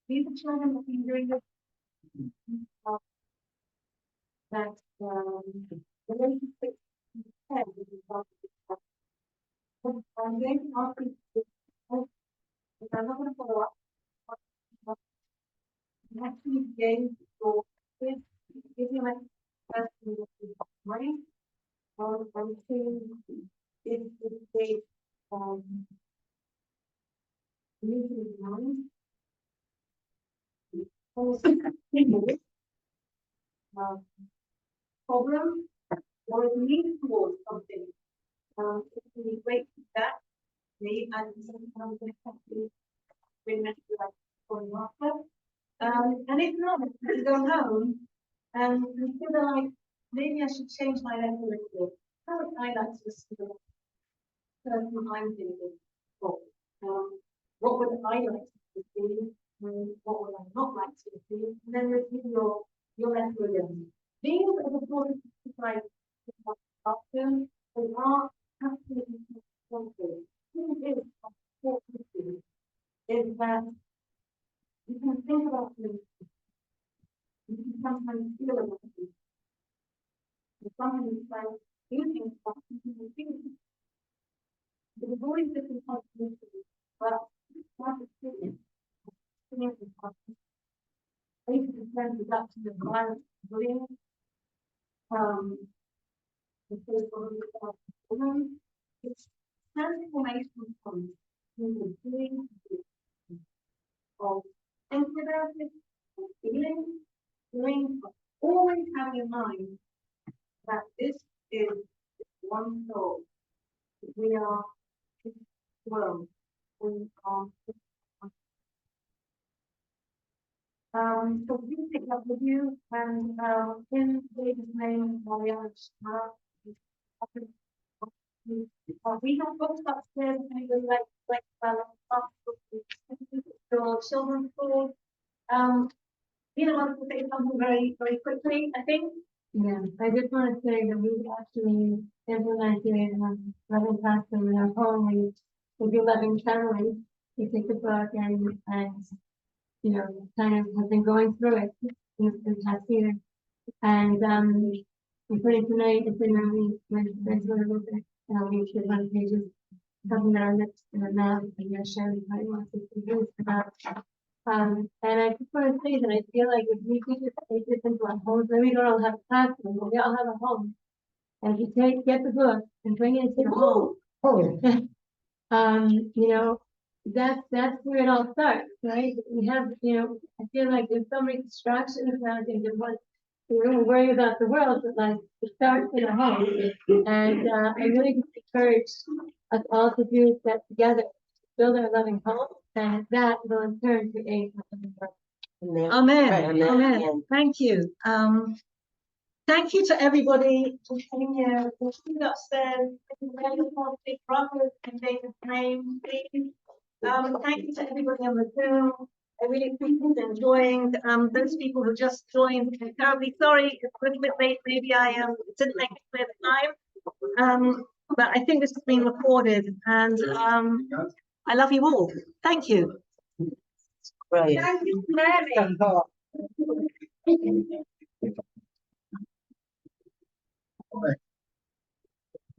These are children have been doing this. That the relationship is head with regard to this. I'm going to ask you to, if I'm not going to follow up, you actually gave your kids, give them a person right? I'm saying if they usually mind. Problem or it leads towards something. It can be great feedback. They and sometimes they have to remember like going after. And if not, you go home and consider like maybe I should change my letter a little bit. How would I like to see the person I'm thinking for? What would I like to see? What would I not like to see? And then review your letter again. These are the points like often they are absolutely responsible. It is important is that you can think about things. You can sometimes feel about things. And sometimes it's like thinking about things. There's always different possibilities, but what is thinking? Basically, reduction of violence, bullying, it's transformation from doing of thinking about it, feeling, doing, always have in mind that this is one soul. We are this world. We are so we pick up with you and in David's name, Mariana. We have books upstairs, maybe like your children's school. You know, want to say something very, very quickly, I think. Yeah, I just want to say that we actually implemented loving classroom in our home. We do loving family. We take the book and you know, kind of have been going through it in the past year. And we put it tonight, it's in our week, when it's a little bit, we should have pages, something that our next, now, I'm gonna share with my wants to do about. And I just want to say that I feel like if we could just take this into our homes, then we don't all have a classroom, but we all have a home. And if you get the book and bring it into your home, you know, that's where it all starts, right? We have, you know, I feel like there's so many distractions nowadays and what we don't worry about the world, but like it starts in our home. And I really encourage us all to do that together, build our loving home, and that will in turn create a loving world. Amen. Amen. Thank you. Thank you to everybody who came here, who stood upstairs, wonderful big brothers and David's name, please. Thank you to everybody on the Zoom. I really appreciate enjoying. Those people who just joined, I'm terribly sorry. It's a little bit late. Maybe I didn't make it clear the time. But I think this has been recorded, and I love you all. Thank you. Brilliant. Thank you, Mary.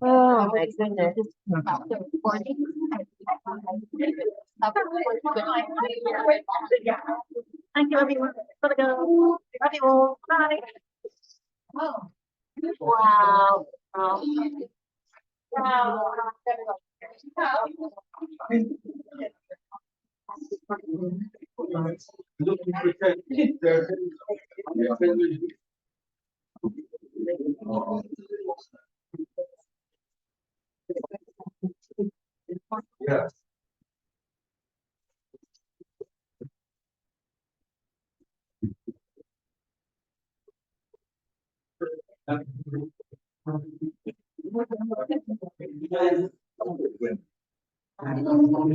Oh, my goodness. Thank you, everyone. Gotta go. Love you all. Bye. Oh. Wow. Yes.